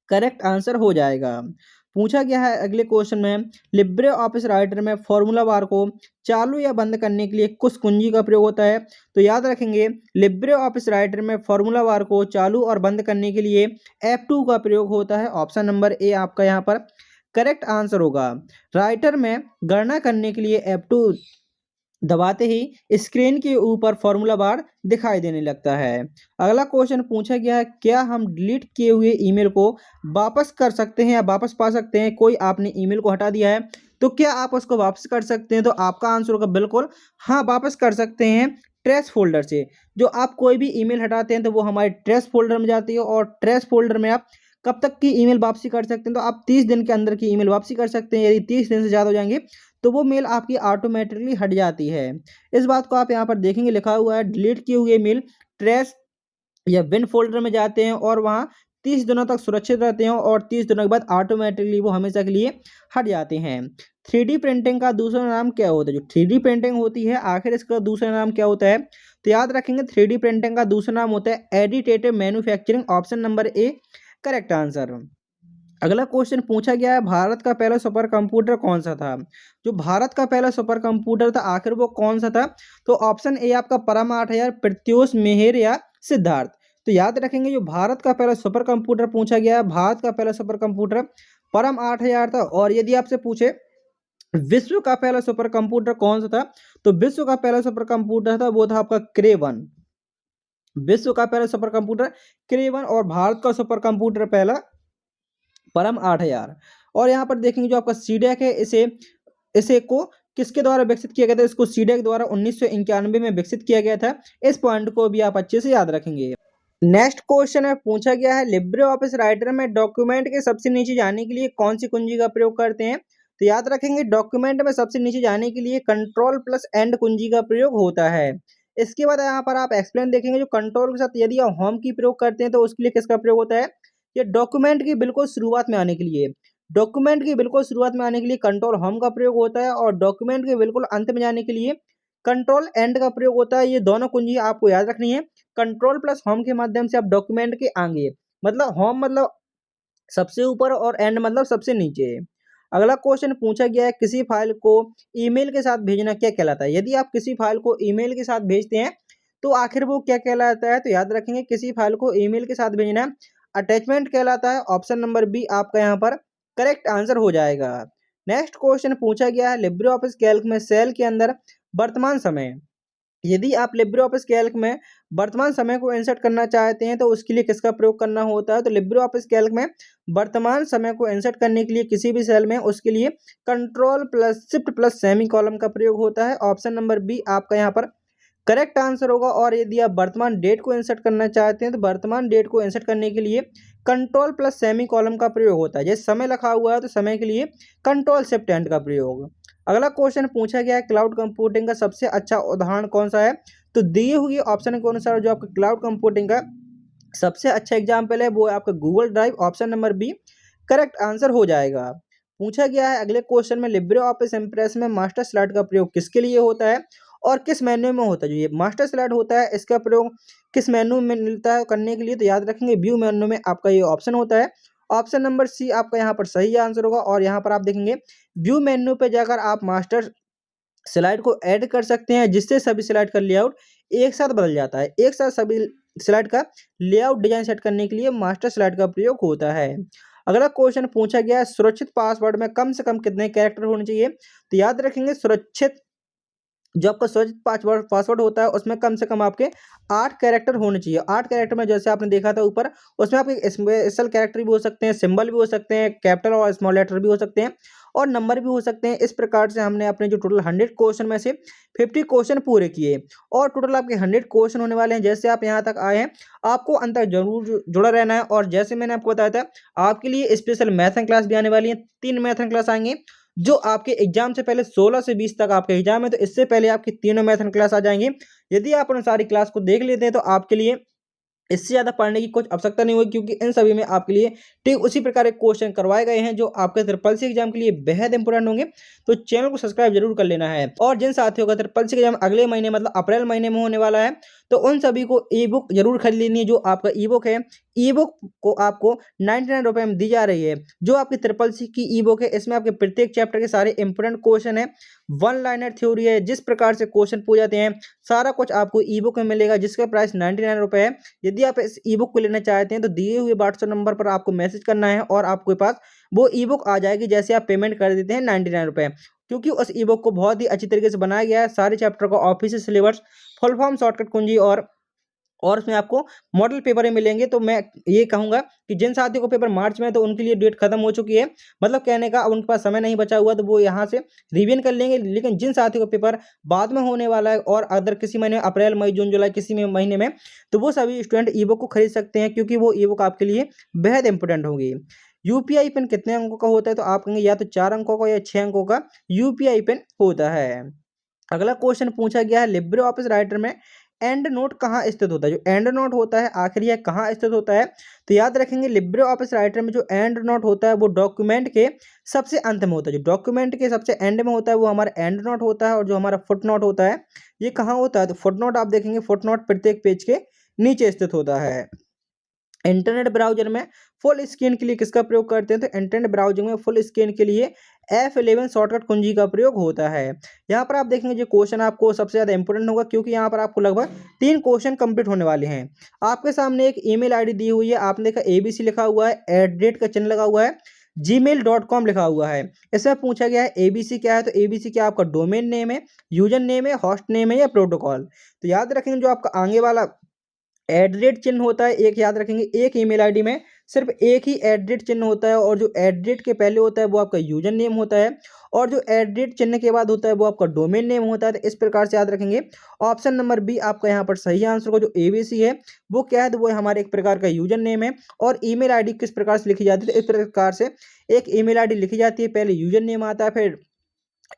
करेक्ट आंसर हो जाएगा। पूछा गया है अगले क्वेश्चन में लिब्रे ऑफिस राइटर में फॉर्मूला बार को चालू या बंद करने के लिए किस कुंजी का प्रयोग होता है? तो याद रखेंगे लिब्रे ऑफिस राइटर में फॉर्मूला बार को चालू और बंद करने के लिए F2 का प्रयोग होता है। ऑप्शन नंबर ए आपका यहाँ पर करेक्ट आंसर होगा। राइटर में गणना करने के लिए F2 दबाते ही स्क्रीन के ऊपर फॉर्मूला बार दिखाई देने लगता है। अगला क्वेश्चन पूछा गया है क्या हम डिलीट किए हुए ईमेल को वापस कर सकते हैं या वापस पा सकते हैं? कोई आपने ईमेल को हटा दिया है तो क्या आप उसको वापस कर सकते हैं? तो आपका आंसर होगा बिल्कुल हाँ, वापस कर सकते हैं ट्रैश फोल्डर से। जो आप कोई भी ईमेल हटाते हैं तो वो हमारे ट्रैश फोल्डर में जाती है और ट्रैश फोल्डर में आप कब तक की ईमेल वापसी कर सकते हैं? तो आप 30 दिन के अंदर की ईमेल वापसी कर सकते हैं। यदि 30 दिन से ज़्यादा हो जाएंगे तो वो मेल आपकी ऑटोमेटिकली हट जाती है। इस बात को आप यहाँ पर देखेंगे लिखा हुआ है डिलीट किए हुए मेल ट्रैश या बिन फोल्डर में जाते हैं और वहाँ 30 दिनों तक सुरक्षित रहते हैं और 30 दिनों के बाद ऑटोमेटिकली वो हमेशा के लिए हट जाते हैं। 3D प्रिंटिंग का दूसरा नाम क्या होता है? जो 3D प्रिंटिंग होती है आखिर इसका दूसरा नाम क्या होता है? तो याद रखेंगे 3D प्रिंटिंग का दूसरा नाम होता है additive manufacturing. Option number A correct answer. अगला क्वेश्चन पूछा गया है भारत का पहला सुपर कंप्यूटर कौन सा था? जो भारत का पहला सुपर कंप्यूटर था आखिर वो कौन सा था? तो ऑप्शन ए आपका परम 8000, प्रत्यूष, मेहेर या सिद्धार्थ। तो याद रखेंगे जो भारत का पहला सुपर कंप्यूटर पूछा गया है भारत का पहला सुपर कंप्यूटर परम 8000 था। और यदि आपसे पूछे विश्व का पहला सुपर कंप्यूटर कौन सा था? तो विश्व का पहला सुपर कंप्यूटर था वो था आपका क्रेवन। विश्व का पहला सुपर कंप्यूटर क्रेवन और भारत का सुपर कंप्यूटर पहला परम 8000। और यहाँ पर देखेंगे जो आपका सीडेक है इसे इसे को किसके द्वारा विकसित किया गया था? इसको सीडेक द्वारा 1991 में विकसित किया गया था। इस पॉइंट को भी आप अच्छे से याद रखेंगे। नेक्स्ट क्वेश्चन है पूछा गया है लिब्रे ऑफिस राइटर में डॉक्यूमेंट के सबसे नीचे जाने के लिए कौन सी कुंजी का प्रयोग करते हैं? तो याद रखेंगे डॉक्यूमेंट में सबसे नीचे जाने के लिए कंट्रोल प्लस एंड कुंजी का प्रयोग होता है। इसके बाद यहाँ पर आप एक्सप्लेन देखेंगे जो कंट्रोल के साथ यदि आप होम की प्रयोग करते हैं तो उसके लिए किसका प्रयोग होता है? ये डॉक्यूमेंट की बिल्कुल शुरुआत में आने के लिए डॉक्यूमेंट की बिल्कुल शुरुआत में आने के लिए कंट्रोल होम का प्रयोग होता है और डॉक्यूमेंट के बिल्कुल अंत में जाने के लिए कंट्रोल एंड का प्रयोग होता है। ये दोनों कुंजी आपको याद रखनी है। कंट्रोल प्लस होम के माध्यम से आप डॉक्यूमेंट के आगे, मतलब होम मतलब सबसे ऊपर और एंड मतलब सबसे नीचे। अगला क्वेश्चन पूछा गया है, किसी फाइल को ईमेल के साथ भेजना क्या कहलाता है? यदि आप किसी फाइल को ईमेल के साथ भेजते हैं तो आखिर वो क्या कहलाता है? तो याद रखेंगे, किसी फाइल को ईमेल के साथ भेजना अटैचमेंट कहलाता है। ऑप्शन नंबर बी आपका यहाँ पर करेक्ट आंसर हो जाएगा। नेक्स्ट क्वेश्चन पूछा गया है, लिब्रे ऑफिस कैल्क में सेल के अंदर वर्तमान समय, यदि आप लिब्रे ऑफिस कैल्क में वर्तमान समय को इंसर्ट करना चाहते हैं तो उसके लिए किसका प्रयोग करना होता है? तो लिब्रे ऑफिस कैल्क में वर्तमान समय को इंसर्ट करने के लिए किसी भी सेल में उसके लिए control plus shift plus semi column का प्रयोग होता है। ऑप्शन नंबर बी आपका यहाँ पर करेक्ट आंसर होगा। और यदि आप वर्तमान डेट को इंसर्ट करना चाहते हैं तो वर्तमान डेट को इंसर्ट करने के लिए कंट्रोल प्लस सेमी कॉलम का प्रयोग होता है। जैसे समय लिखा हुआ है तो समय के लिए कंट्रोल शिफ्ट एंड का प्रयोग। अगला क्वेश्चन पूछा गया है, क्लाउड कंप्यूटिंग का सबसे अच्छा उदाहरण कौन सा है? तो दिए हुए ऑप्शन के अनुसार जो आपका क्लाउड कंप्यूटिंग का सबसे अच्छा एग्जाम्पल है वो है आपका Google Drive. Option number B correct answer हो जाएगा। पूछा गया है अगले क्वेश्चन में, लिब्रे ऑफिस इंप्रेस में मास्टर स्लाइड का प्रयोग किसके लिए होता है और किस मेन्यू में होता है? जो ये मास्टर स्लाइड होता है इसका प्रयोग किस मेन्यू में मिलता है करने के लिए? तो याद रखेंगे व्यू मेन्यू में आपका ये ऑप्शन होता है। ऑप्शन नंबर सी आपका यहाँ पर सही आंसर होगा। और यहाँ पर आप देखेंगे व्यू मेन्यू पे जाकर आप मास्टर स्लाइड को ऐड कर सकते हैं, जिससे सभी स्लाइड का लेआउट एक साथ बदल जाता है। एक साथ सभी स्लाइड का लेआउट डिजाइन सेट करने के लिए मास्टर स्लाइड का प्रयोग होता है। अगला क्वेश्चन पूछा गया है, सुरक्षित पासवर्ड में कम से कम कितने कैरेक्टर होने चाहिए? तो याद रखेंगे, सुरक्षित जो आपका सुरक्षित पासवर्ड पासवर्ड होता है उसमें कम से कम आपके 8 कैरेक्टर होने चाहिए। 8 कैरेक्टर में जैसे आपने देखा था ऊपर, उसमें आपके स्पेशल कैरेक्टर भी हो सकते हैं, सिंबल भी हो सकते हैं, कैपिटल और स्मॉल लेटर भी हो सकते हैं और नंबर भी हो सकते हैं। इस प्रकार से हमने अपने जो टोटल 100 क्वेश्चन में से 50 क्वेश्चन पूरे किए और टोटल आपके 100 क्वेश्चन होने वाले हैं। जैसे आप यहाँ तक आए हैं आपको अंत तक जरूर जुड़ा रहना है। और जैसे मैंने आपको बताया था आपके लिए स्पेशल मैथन क्लास भी आने वाली है। 3 मैथन क्लास आएंगे जो आपके एग्जाम से पहले 16 से 20 तक आपका एग्जाम है, तो इससे पहले आपकी तीनों मैथन क्लास आ जाएंगी। यदि आप उन सारी क्लास को देख लेते हैं तो आपके लिए इससे ज़्यादा पढ़ने की कुछ आवश्यकता नहीं होगी, क्योंकि इन सभी में आपके लिए ठीक उसी प्रकार के क्वेश्चन करवाए गए हैं जो आपके ट्रिपल सी एग्जाम के लिए बेहद इंपॉर्टेंट होंगे। तो चैनल को सब्सक्राइब जरूर कर लेना है। और जिन साथियों का ट्रिपल सी एग्जाम अगले महीने मतलब अप्रैल महीने में होने वाला है, तो उन सभी को ई बुक जरूर खरीद लेनी है। जो आपका ई बुक है, ई बुक को आपको 99 रुपये में दी जा रही है। जो आपकी ट्रिपल सी की ई बुक है इसमें आपके प्रत्येक चैप्टर के सारे इंपॉर्टेंट क्वेश्चन है, वन लाइनर थ्योरी है, जिस प्रकार से क्वेश्चन पूछ जाते हैं सारा कुछ आपको ई बुक में मिलेगा, जिसका प्राइस 99 रुपये है। यदि आप इस ई बुक को लेना चाहते हैं तो दिए हुए व्हाट्सएप नंबर पर आपको मैसेज करना है और आपके पास वो ई बुक आ जाएगी जैसे आप पेमेंट कर देते हैं 99 रुपये। क्योंकि उस ई बुक को बहुत ही अच्छी तरीके से बनाया गया है, सारे चैप्टर का official syllabus, full form, shortcut कुंजी और उसमें आपको मॉडल पेपर मिलेंगे। तो मैं ये कहूँगा कि जिन साथियों को पेपर मार्च में है तो उनके लिए डेट खत्म हो चुकी है, मतलब कहने का अब उनके पास समय नहीं बचा हुआ, तो वो यहाँ से रिवीजन कर लेंगे। लेकिन जिन साथियों का पेपर बाद में होने वाला है और अदर किसी महीने, अप्रैल मई जून जुलाई किसी में महीने में, तो वो सभी स्टूडेंट ई बुक को खरीद सकते हैं, क्योंकि वो ई बुक आपके लिए बेहद इंपॉर्टेंट होगी। यूपीआई पिन कितने अंकों का होता है? तो आप कहेंगे या तो 4 अंकों का या 6 अंकों का यूपीआई पिन होता है। अगला क्वेश्चन पूछा गया है, लिब्रे ऑफिस राइटर में एंड नोट कहाँ स्थित होता है? जो एंड नोट होता है आखिर यह कहाँ स्थित होता है? तो याद रखेंगे, लिब्रे ऑफिस राइटर में जो एंड नोट होता है वो डॉक्यूमेंट के सबसे अंत में होता है। जो डॉक्यूमेंट के सबसे एंड में होता है वो हमारा एंड नोट होता है। और जो हमारा फुट नोट होता है ये कहाँ होता है? तो फुट नोट आप देखेंगे, फुट नोट प्रत्येक पेज के नीचे स्थित होता है। इंटरनेट ब्राउजर में फुल स्क्रीन के लिए किसका प्रयोग करते हैं? तो इंटरनेट ब्राउजर में फुल स्क्रीन के लिए F11 शॉर्टकट कुंजी का प्रयोग होता है। यहाँ पर आप देखेंगे जो क्वेश्चन आपको सबसे ज़्यादा इंपॉर्टेंट होगा, क्योंकि यहाँ पर आपको लगभग 3 क्वेश्चन कंप्लीट होने वाले हैं। आपके सामने एक ईमेल आईडी दी हुई है, आपने देखा ABC लिखा हुआ है, @ का चिन्ह लगा हुआ है, gmail.com लिखा हुआ है। इसमें पूछा गया है ABC क्या है? तो ABC क्या आपका डोमेन नेम है, यूजर नेम है, होस्ट नेम है या प्रोटोकॉल? तो याद रखेंगे जो आपका आगे वाला चिन्ह होता है, एक याद रखेंगे, एक ईमेल आईडी में सिर्फ एक ही चिन्ह होता है। और जो के पहले होता है वो आपका यूजर नेम होता है और जो चिन्ह के बाद होता है वो आपका डोमेन नेम होता है। तो इस प्रकार से याद रखेंगे। ऑप्शन नंबर बी आपका यहाँ पर सही आंसर होगा। जो ABC है वो क्या है? तो वो हमारे एक प्रकार का यूजर नेम है। और ईमेल आईडी किस प्रकार से लिखी जाती है? तो इस प्रकार से एक ईमेल आईडी लिखी जाती है, पहले यूजर नेम आता है, फिर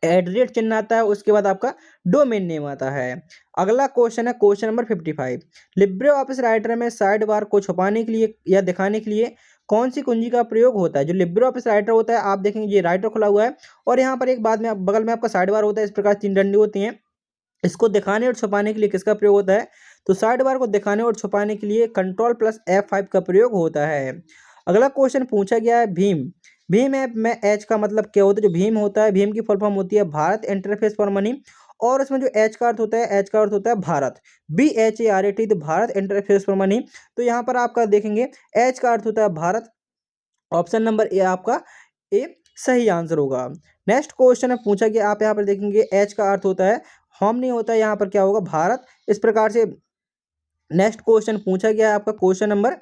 चिन्ह आता है, उसके बाद आपका डोमेन नेम आता है। अगला क्वेश्चन है question number 55। Libre office writer में साइड बार को छुपाने के लिए या दिखाने के लिए कौन सी कुंजी का प्रयोग होता है? जो लिब्रे ऑफिस राइटर होता है आप देखेंगे ये राइटर खुला हुआ है और यहाँ पर एक बाद में बगल में आपका साइड बार होता है। इस प्रकार 3 डंडी होती हैं, इसको दिखाने और छुपाने के लिए किसका प्रयोग होता है? तो साइड बार को दिखाने और छुपाने के लिए कंट्रोल प्लस F5 का प्रयोग होता है। अगला क्वेश्चन पूछा गया है भीम। भीम ऐप में एच का मतलब क्या होता है? जो भीम होता है, भीम की फुल फॉर्म होती है भारत इंटरफेस फॉर मनी, और इसमें जो एच का अर्थ होता है, एच का अर्थ होता है भारत, BHART, तो भारत इंटरफेस फॉर मनी। तो यहाँ पर आपका देखेंगे एच का अर्थ होता है भारत। ऑप्शन नंबर ए आपका ए सही आंसर होगा। नेक्स्ट क्वेश्चन है पूछा गया, आप यहाँ पर देखेंगे एच का अर्थ होता है होम, नहीं होता है, यहाँ पर क्या होगा भारत। इस प्रकार से नेक्स्ट क्वेश्चन पूछा गया है आपका क्वेश्चन नंबर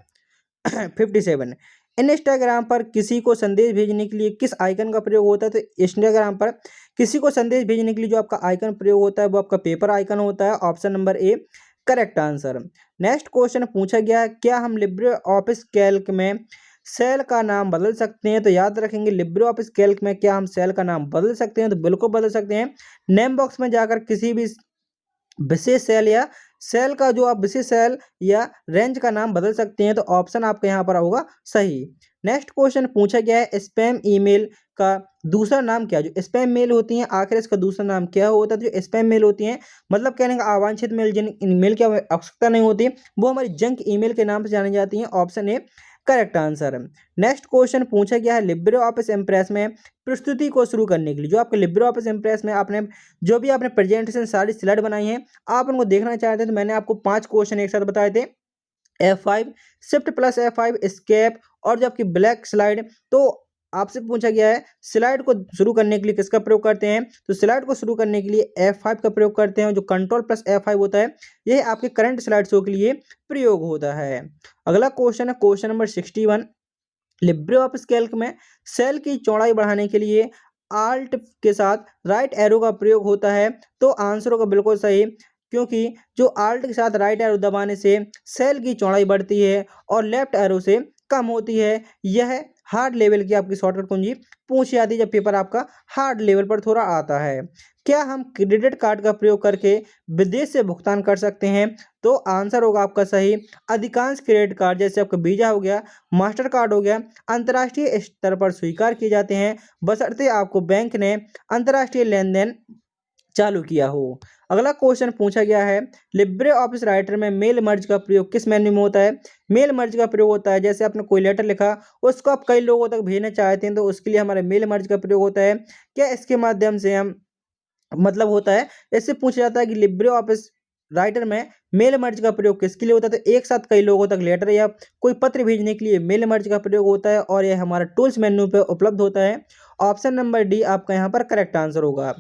57। इंस्टाग्राम पर किसी को संदेश भेजने के लिए किस आइकन का प्रयोग होता है? तो इंस्टाग्राम पर किसी को संदेश भेजने के लिए जो आपका आइकन प्रयोग होता है वो आपका पेपर आइकन होता है। Option number A correct answer. Next question पूछा गया है, क्या हम लिब्रे ऑफिस कैल्क में सेल का नाम बदल सकते हैं? तो याद रखेंगे लिब्रे ऑफिस कैल्क में क्या हम सेल का नाम बदल सकते हैं? तो बिल्कुल बदल सकते हैं। नेम बॉक्स में जाकर किसी भी विशेष सेल या सेल का जो आप विशेष सेल या रेंज का नाम बदल सकते हैं। तो ऑप्शन आपका यहाँ पर होगा सही। नेक्स्ट क्वेश्चन पूछा गया है, स्पैम ईमेल का दूसरा नाम क्या? जो स्पैम मेल होती हैं आखिर इसका दूसरा नाम क्या होता है? तो जो स्पैम मेल होती हैं मतलब कहने का अवांछित मेल, जिन ईमेल की आवश्यकता नहीं होती, वो हमारी जंक ईमेल के नाम से जानी जाती हैं। Option A correct answer. Next question पूछा गया है, लिब्रे ऑफिस इम्प्रेस में प्रस्तुति को शुरू करने के लिए जो आपके लिब्रे ऑफिस इम्प्रेस में आपने जो भी आपने प्रेजेंटेशन सारी स्लाइड बनाई हैं, आप उनको देखना चाहते हैं तो मैंने आपको 5 क्वेश्चन एक साथ बताए थे। F5, shift plus F5, escape, और जो आपकी ब्लैक स्लाइड। तो आपसे पूछा गया है स्लाइड को शुरू करने के लिए किसका प्रयोग करते हैं? तो स्लाइड को शुरू करने के लिए F5 का प्रयोग करते हैं। जो कंट्रोल प्लस F5 होता है यह आपके करंट स्लाइड शो के लिए प्रयोग होता है। अगला क्वेश्चन है question number 61। Libre Office Calc में सेल की चौड़ाई बढ़ाने के लिए आल्ट के साथ राइट एरो का प्रयोग होता है। तो आंसर होगा बिल्कुल सही, क्योंकि जो आल्ट के साथ राइट एरो दबाने से सेल की चौड़ाई बढ़ती है और लेफ्ट एरो से कम होती है। यह हार्ड लेवल की आपकी शॉर्टकट कुंजी पूछी जाती है जब पेपर आपका हार्ड लेवल पर थोड़ा आता है। क्या हम क्रेडिट कार्ड का प्रयोग करके विदेश से भुगतान कर सकते हैं? तो आंसर होगा आपका सही। अधिकांश क्रेडिट कार्ड जैसे आपका वीजा हो गया, मास्टर कार्ड हो गया, अंतर्राष्ट्रीय स्तर पर स्वीकार किए जाते हैं, बशर्ते आपको बैंक ने अंतर्राष्ट्रीय लेन देन चालू किया हो। अगला क्वेश्चन पूछा गया है, लिब्रे ऑफिस राइटर में मेल मर्ज का प्रयोग किस मेन्यू में होता है? मेल मर्ज का प्रयोग होता है जैसे आपने कोई लेटर लिखा, उसको आप कई लोगों तक भेजना चाहते हैं तो उसके लिए हमारे मेल मर्ज का प्रयोग होता है। क्या इसके माध्यम से हम मतलब होता है, इससे पूछा जाता है कि लिब्रे ऑफिस राइटर में मेल मर्ज का प्रयोग किसके लिए होता है? तो एक साथ कई लोगों तक लेटर या कोई पत्र भेजने के लिए मेल मर्ज का प्रयोग होता है, और यह हमारा टूल्स मेन्यू पे उपलब्ध होता है। ऑप्शन नंबर डी आपका यहाँ पर करेक्ट आंसर होगा।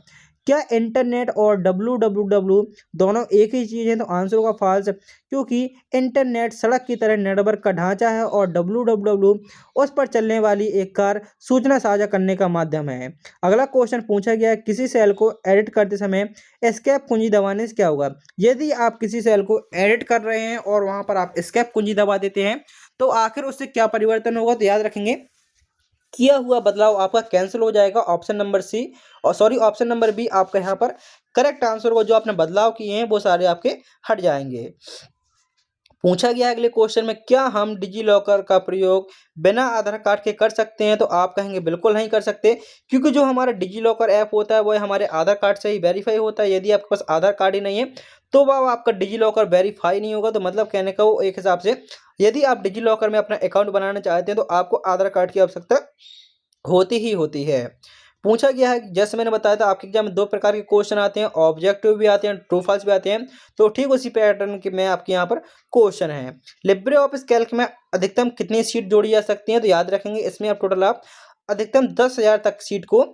क्या इंटरनेट और www दोनों एक ही चीज़ है? तो आंसर होगा फॉल्स, क्योंकि इंटरनेट सड़क की तरह नेटवर्क का ढांचा है और www उस पर चलने वाली एक कार सूचना साझा करने का माध्यम है। अगला क्वेश्चन पूछा गया है, किसी सेल को एडिट करते समय एस्केप कुंजी दबाने से क्या होगा? यदि आप किसी सेल को एडिट कर रहे हैं और वहां पर आप एस्केप कुंजी दबा देते हैं तो आखिर उससे क्या परिवर्तन होगा? तो याद रखेंगे किया हुआ बदलाव आपका कैंसिल हो जाएगा। ऑप्शन नंबर सी, और सॉरी ऑप्शन नंबर बी आपका यहाँ पर करेक्ट आंसर होगा। जो आपने बदलाव किए हैं वो सारे आपके हट जाएंगे। पूछा गया है अगले क्वेश्चन में, क्या हम डिजी लॉकर का प्रयोग बिना आधार कार्ड के कर सकते हैं? तो आप कहेंगे बिल्कुल नहीं कर सकते, क्योंकि जो हमारा डिजी लॉकर ऐप होता है वो हमारे आधार कार्ड से ही वेरीफाई होता है। यदि आपके पास आधार कार्ड ही नहीं है तो वह आपका डिजी लॉकर वेरीफाई नहीं होगा। तो मतलब कहने का वो एक हिसाब से यदि आप डिजी लॉकर में अपना अकाउंट बनाना चाहते हैं तो आपको आधार कार्ड की आवश्यकता होती ही होती है। पूछा गया है, जैसे मैंने बताया था आपके एग्जाम में 2 प्रकार के क्वेश्चन आते हैं, ऑब्जेक्टिव भी आते हैं, ट्रू फॉल्स भी आते हैं। तो ठीक उसी पैटर्न के में आपके यहाँ पर क्वेश्चन है। लिब्रे ऑफिस कैल्क में अधिकतम कितनी सीट जोड़ी जा सकती हैं? तो याद रखेंगे इसमें आप टोटल आप अधिकतम 10,000 तक सीट को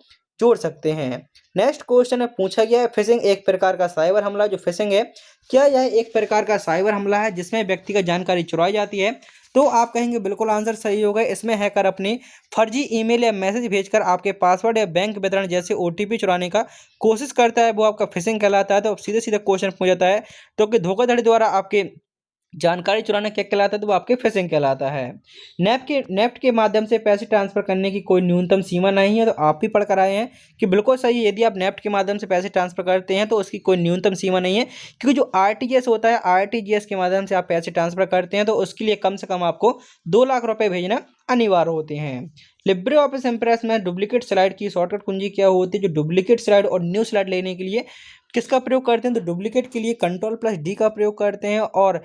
जोड़ सकते हैं। नेक्स्ट क्वेश्चन है पूछा गया है, फिशिंग एक प्रकार का साइबर हमला। जो फिशिंग है क्या यह एक प्रकार का साइबर हमला है जिसमें व्यक्तिगत जानकारी चुराई जाती है? तो आप कहेंगे बिल्कुल आंसर सही होगा। इसमें हैकर अपनी फर्जी ईमेल या मैसेज भेजकर आपके पासवर्ड या बैंक विवरण जैसे ओटीपी चुराने का कोशिश करता है, वो आपका फिशिंग कहलाता है। तो अब सीधे सीधे क्वेश्चन पूछ जाता है तो कि धोखाधड़ी द्वारा आपके जानकारी चुराना क्या कहलाता है? तो वो आपके फिशिंग कहलाता है। नेफ्ट के माध्यम से पैसे ट्रांसफर करने की कोई न्यूनतम सीमा नहीं है। तो आप भी पढ़ कर आए हैं कि बिल्कुल सही है, यदि आप नेफ्ट के माध्यम से पैसे ट्रांसफर करते हैं तो उसकी कोई न्यूनतम सीमा नहीं है, क्योंकि जो आरटीजीएस होता है, आरटीजीएस के माध्यम से आप पैसे ट्रांसफर करते हैं तो उसके लिए कम से कम आपको 2 लाख रुपए भेजना अनिवार्य होते हैं। लिब्रे ऑफिस इम्प्रेस में डुप्लीकेट स्लाइड की शॉर्टकट कुंजी क्या होती है? जो डुप्लीकेट स्लाइड और न्यू स्लाइड लेने के लिए किसका प्रयोग करते हैं? तो डुप्लीकेट के लिए कंट्रोल प्लस डी का प्रयोग करते हैं और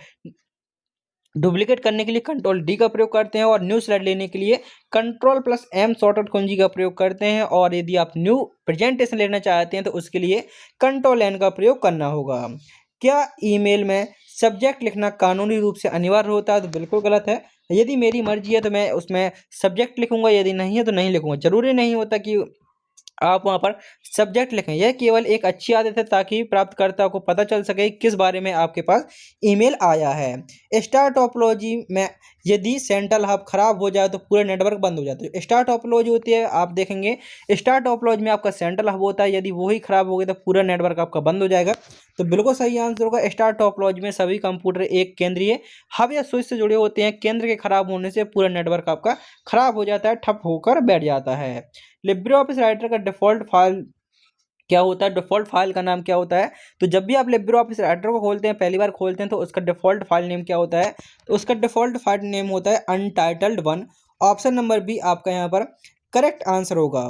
डुप्लीकेट करने के लिए कंट्रोल डी का प्रयोग करते हैं और न्यू स्लाइड लेने के लिए कंट्रोल प्लस एम शॉर्टकट कुंजी का प्रयोग करते हैं और यदि आप न्यू प्रेजेंटेशन लेना चाहते हैं तो उसके लिए कंट्रोल एन का प्रयोग करना होगा। क्या ईमेल में सब्जेक्ट लिखना कानूनी रूप से अनिवार्य होता है? तो बिल्कुल गलत है। यदि मेरी मर्जी है तो मैं उसमें सब्जेक्ट लिखूंगा, यदि नहीं है तो नहीं लिखूंगा। जरूरी नहीं होता कि आप वहाँ पर सब्जेक्ट लिखें। यह केवल एक अच्छी आदत है ताकि प्राप्तकर्ता को पता चल सके किस बारे में आपके पास ईमेल आया है। स्टार टोपोलॉजी में यदि सेंट्रल हब खराब हो जाए तो पूरा नेटवर्क बंद हो जाता है। स्टार टोपोलॉजी होती है, आप देखेंगे स्टार टोपोलॉजी में आपका सेंट्रल हब होता है, यदि वही खराब हो गया तो पूरा नेटवर्क आपका बंद हो जाएगा। तो बिल्कुल सही आंसर होगा स्टार टोपोलॉजी में सभी कंप्यूटर एक केंद्रीय हब या स्विच से जुड़े होते हैं। केंद्र के खराब होने से पूरा नेटवर्क आपका खराब हो जाता है, ठप होकर बैठ जाता है। लिब्रे ऑफिस राइटर का डिफ़ॉल्ट फाइल क्या होता है? डिफ़ॉल्ट फाइल का नाम क्या होता है? तो जब भी आप लिब्रे ऑफिस राइटर को खोलते हैं, पहली बार खोलते हैं, तो उसका डिफ़ॉल्ट फाइल नेम क्या होता है? तो उसका डिफ़ॉल्ट फाइल नेम होता है untitled one. Option number B आपका यहाँ पर करेक्ट आंसर होगा।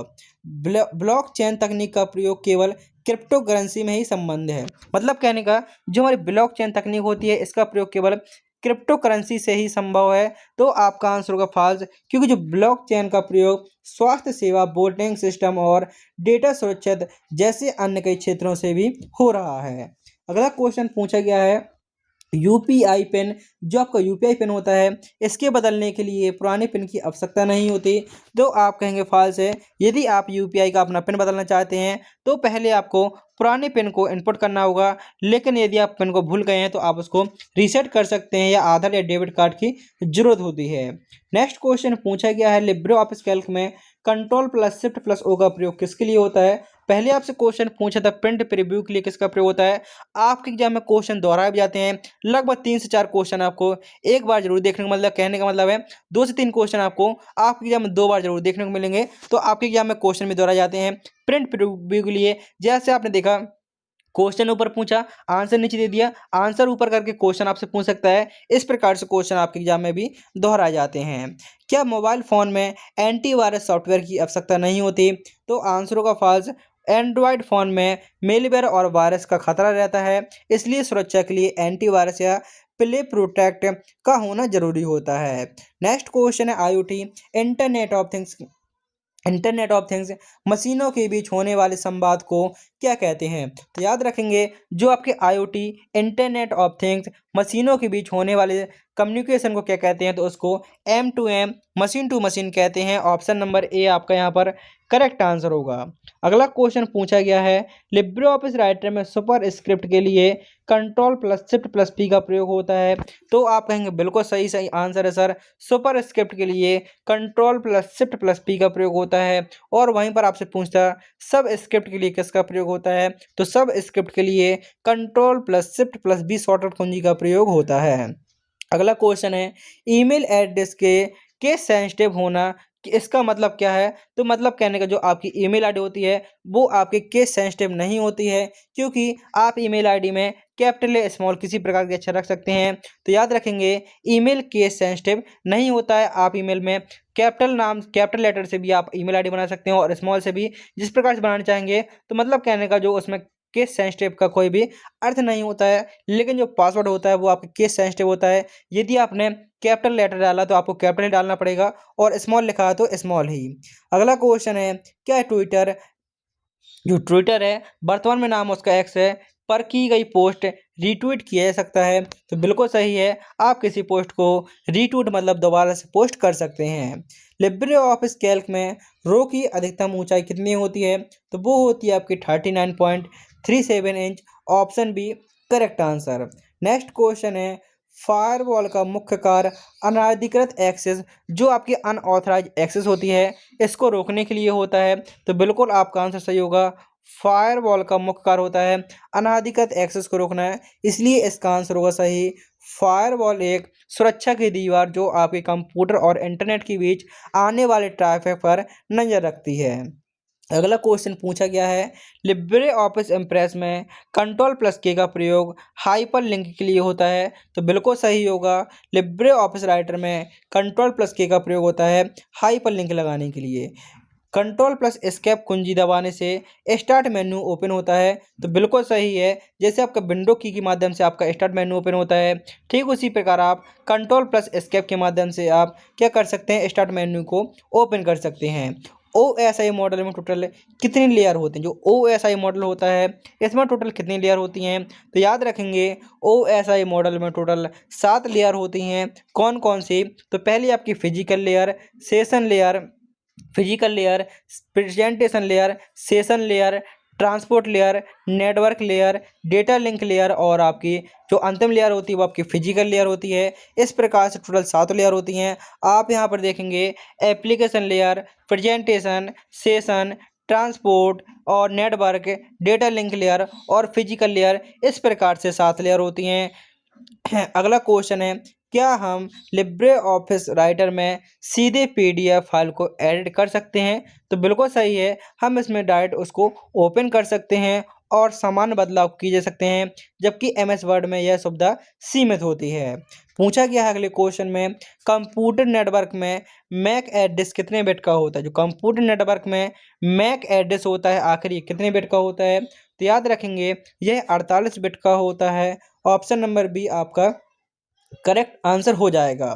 ब्लॉकचेन तकनीक का प्रयोग केवल क्रिप्टो करेंसी में ही संबंध है। मतलब कहने का जो हमारी ब्लॉकचेन तकनीक होती है इसका प्रयोग केवल क्रिप्टो करेंसी से ही संभव है। तो आपका आंसर होगा फॉल्स, क्योंकि जो ब्लॉकचेन का प्रयोग स्वास्थ्य सेवा, वोटिंग सिस्टम और डेटा सुरक्षा जैसे अन्य कई क्षेत्रों से भी हो रहा है। अगला क्वेश्चन पूछा गया है, यूपीआई पिन, जो आपका यूपीआई पिन होता है इसके बदलने के लिए पुराने पिन की आवश्यकता नहीं होती। तो आप कहेंगे फॉल्स है। यदि आप यूपीआई का अपना पिन बदलना चाहते हैं तो पहले आपको पुराने पिन को इनपुट करना होगा, लेकिन यदि आप पिन को भूल गए हैं तो आप उसको रीसेट कर सकते हैं या आधार या डेबिट कार्ड की जरूरत होती है। नेक्स्ट क्वेश्चन पूछा गया है, लिब्रे ऑफिस कैल्क में control plus shift plus O का प्रयोग किसके लिए होता है? पहले आपसे क्वेश्चन पूछा था प्रिंट प्रीव्यू के लिए किसका प्रयोग होता है। आपके एग्जाम में क्वेश्चन दोहराए भी जाते हैं, लगभग 3 से 4 क्वेश्चन आपको एक बार जरूर देखने को, मतलब कहने का मतलब है 2 से 3 क्वेश्चन आपको आपके एग्जाम में 2 बार जरूर देखने को मिलेंगे। तो आपके एग्जाम में क्वेश्चन भी दोहराए जाते हैं प्रिंट प्रीव्यू के लिए। जैसे आपने देखा क्वेश्चन ऊपर पूछा, आंसर नीचे दे दिया, आंसर ऊपर करके क्वेश्चन आपसे पूछ सकता है। इस प्रकार से क्वेश्चन आपके एग्जाम में भी दोहराए जाते हैं। क्या मोबाइल फ़ोन में एंटीवायरस सॉफ्टवेयर की आवश्यकता नहीं होती? तो आंसर होगा फॉल्स। एंड्रॉयड फ़ोन में मेलवेयर और वायरस का खतरा रहता है, इसलिए सुरक्षा के लिए एंटीवायरस या प्ले प्रोटेक्ट का होना जरूरी होता है। नेक्स्ट क्वेश्चन है IoT, internet of things. Internet of things मशीनों के बीच होने वाले संवाद को क्या कहते हैं? तो याद रखेंगे जो आपके आईओटी इंटरनेट ऑफ थिंग्स मशीनों के बीच होने वाले कम्युनिकेशन को क्या कहते हैं? तो उसको M to M, machine to machine कहते हैं। ऑप्शन नंबर ए आपका यहाँ पर करेक्ट आंसर होगा। अगला क्वेश्चन पूछा गया है, लिब्रे ऑफिस राइटर में सुपर स्क्रिप्ट के लिए control plus shift plus P का प्रयोग होता है। तो आप कहेंगे बिल्कुल सही सही आंसर है सर, सुपर स्क्रिप्ट के लिए control plus shift plus P का प्रयोग होता है। और वहीं पर आपसे पूछता सब स्क्रिप्ट के लिए किसका प्रयोग होता है? तो सब स्क्रिप्ट के लिए control plus shift plus B shortcut कुंजी का प्रयोग होता है। अगला क्वेश्चन है, ईमेल एड्रेस के केस सेंसिटिव होना कि इसका मतलब क्या है? तो मतलब कहने का जो आपकी ईमेल आईडी होती है वो आपके केस सेंसिटिव नहीं होती है, क्योंकि आप ईमेल आईडी में कैपिटल या स्मॉल किसी प्रकार के अक्षर रख सकते हैं। तो याद रखेंगे ईमेल केस सेंसिटिव नहीं होता है। आप ईमेल में कैपिटल लेटर से भी आप ईमेल आईडी बना सकते हैं और स्मॉल से भी, जिस प्रकार से बनाना चाहेंगे। तो मतलब कहने का जो उसमें केस सेंसिटिव का कोई भी अर्थ नहीं होता है, लेकिन जो पासवर्ड होता है वो आपके केस सेंसिटिव होता है। यदि आपने कैपिटल लेटर डाला तो आपको कैपिटल ही डालना पड़ेगा और स्मॉल लिखा है तो स्मॉल ही। अगला क्वेश्चन है, क्या ट्विटर है वर्तमान में नाम उसका एक्स है, पर की गई पोस्ट रीट्वीट किया जा सकता है? तो बिल्कुल सही है, आप किसी पोस्ट को रीट्वीट मतलब दोबारा से पोस्ट कर सकते हैं। लिब्रे ऑफिस कैल्क में रो की अधिकतम ऊंचाई कितनी होती है? तो वो होती है आपकी 39.37 inch. Option B correct answer. Next question है, फायरवॉल का मुख्य कार्य अनधिकृत एक्सेस, जो आपकी अनऑथराइज एक्सेस होती है इसको रोकने के लिए होता है। तो बिल्कुल आपका आंसर सही होगा, फायरवॉल का मुख्य कार्य होता है अनाधिकृत एक्सेस को रोकना है, इसलिए इसका आंसर होगा सही। फायरवॉल एक सुरक्षा की दीवार जो आपके कंप्यूटर और इंटरनेट के बीच आने वाले ट्रैफिक पर नजर रखती है। अगला क्वेश्चन पूछा गया है, लिब्रे ऑफिस इम्प्रेस में कंट्रोल प्लस के का प्रयोग हाइपर लिंक के लिए होता है। तो बिल्कुल सही होगा। लिब्रे ऑफिस राइटर में कंट्रोल प्लस के का प्रयोग होता है हाइपर लिंक लगाने के लिए। कंट्रोल प्लस एस्केप कुंजी दबाने से स्टार्ट मेन्यू ओपन होता है। तो बिल्कुल सही है। जैसे आपका विंडो की के माध्यम से आपका स्टार्ट मेन्यू ओपन होता है, ठीक उसी प्रकार आप कंट्रोल प्लस एस्केप के माध्यम से आप क्या कर सकते हैं, स्टार्ट मेन्यू को ओपन कर सकते हैं। OSI मॉडल में टोटल कितनी लेयर होते हैं? जो OSI मॉडल होता है इसमें टोटल कितनी लेयर होती हैं? तो याद रखेंगे OSI मॉडल में टोटल 7 लेयर होती हैं। कौन कौन सी? तो पहली आपकी physical layer, physical layer, presentation layer, session layer, transport layer, network layer, data link layer और आपकी जो अंतिम लेयर होती है वो आपकी फिजिकल लेयर होती है। इस प्रकार से टोटल 7 लेयर होती हैं। आप यहाँ पर देखेंगे application layer, presentation, session, transport और नेटवर्क, डेटा लिंक लेयर और फिजिकल लेयर, इस प्रकार से 7 लेयर होती हैं। अगला क्वेश्चन है, क्या हम लिब्रे ऑफिस राइटर में सीधे PDF फाइल को एडिट कर सकते हैं? तो बिल्कुल सही है। हम इसमें डायरेक्ट उसको ओपन कर सकते हैं और सामान्य बदलाव किए जा सकते हैं, जबकि MS वर्ड में यह सुविधा सीमित होती है। पूछा गया है अगले क्वेश्चन में, कंप्यूटर नेटवर्क में मैक एड्रेस कितने बिट का होता है? जो कंप्यूटर नेटवर्क में मैक एड्रेस होता है आखिर ये कितने बिट का होता है? तो याद रखेंगे यह 48 बिट का होता है। ऑप्शन नंबर बी आपका करेक्ट आंसर हो जाएगा।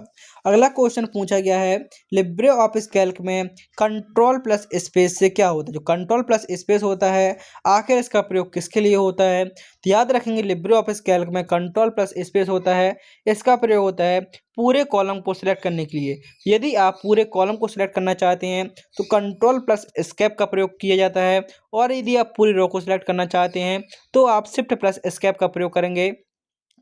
अगला क्वेश्चन पूछा गया है, लिब्रे ऑफिस कैल्क में कंट्रोल प्लस स्पेस से क्या होता है? जो कंट्रोल प्लस स्पेस होता है आखिर इसका प्रयोग किसके लिए होता है? तो याद रखेंगे लिब्रे ऑफिस कैल्क में कंट्रोल प्लस स्पेस होता है, इसका प्रयोग होता है पूरे कॉलम को सिलेक्ट करने के लिए। यदि आप पूरे कॉलम को सिलेक्ट करना चाहते हैं तो कंट्रोल प्लस एस्केप का प्रयोग किया जाता है, और यदि आप पूरी रो को सिलेक्ट करना चाहते हैं तो आप शिफ्ट प्लस एस्केप का प्रयोग करेंगे,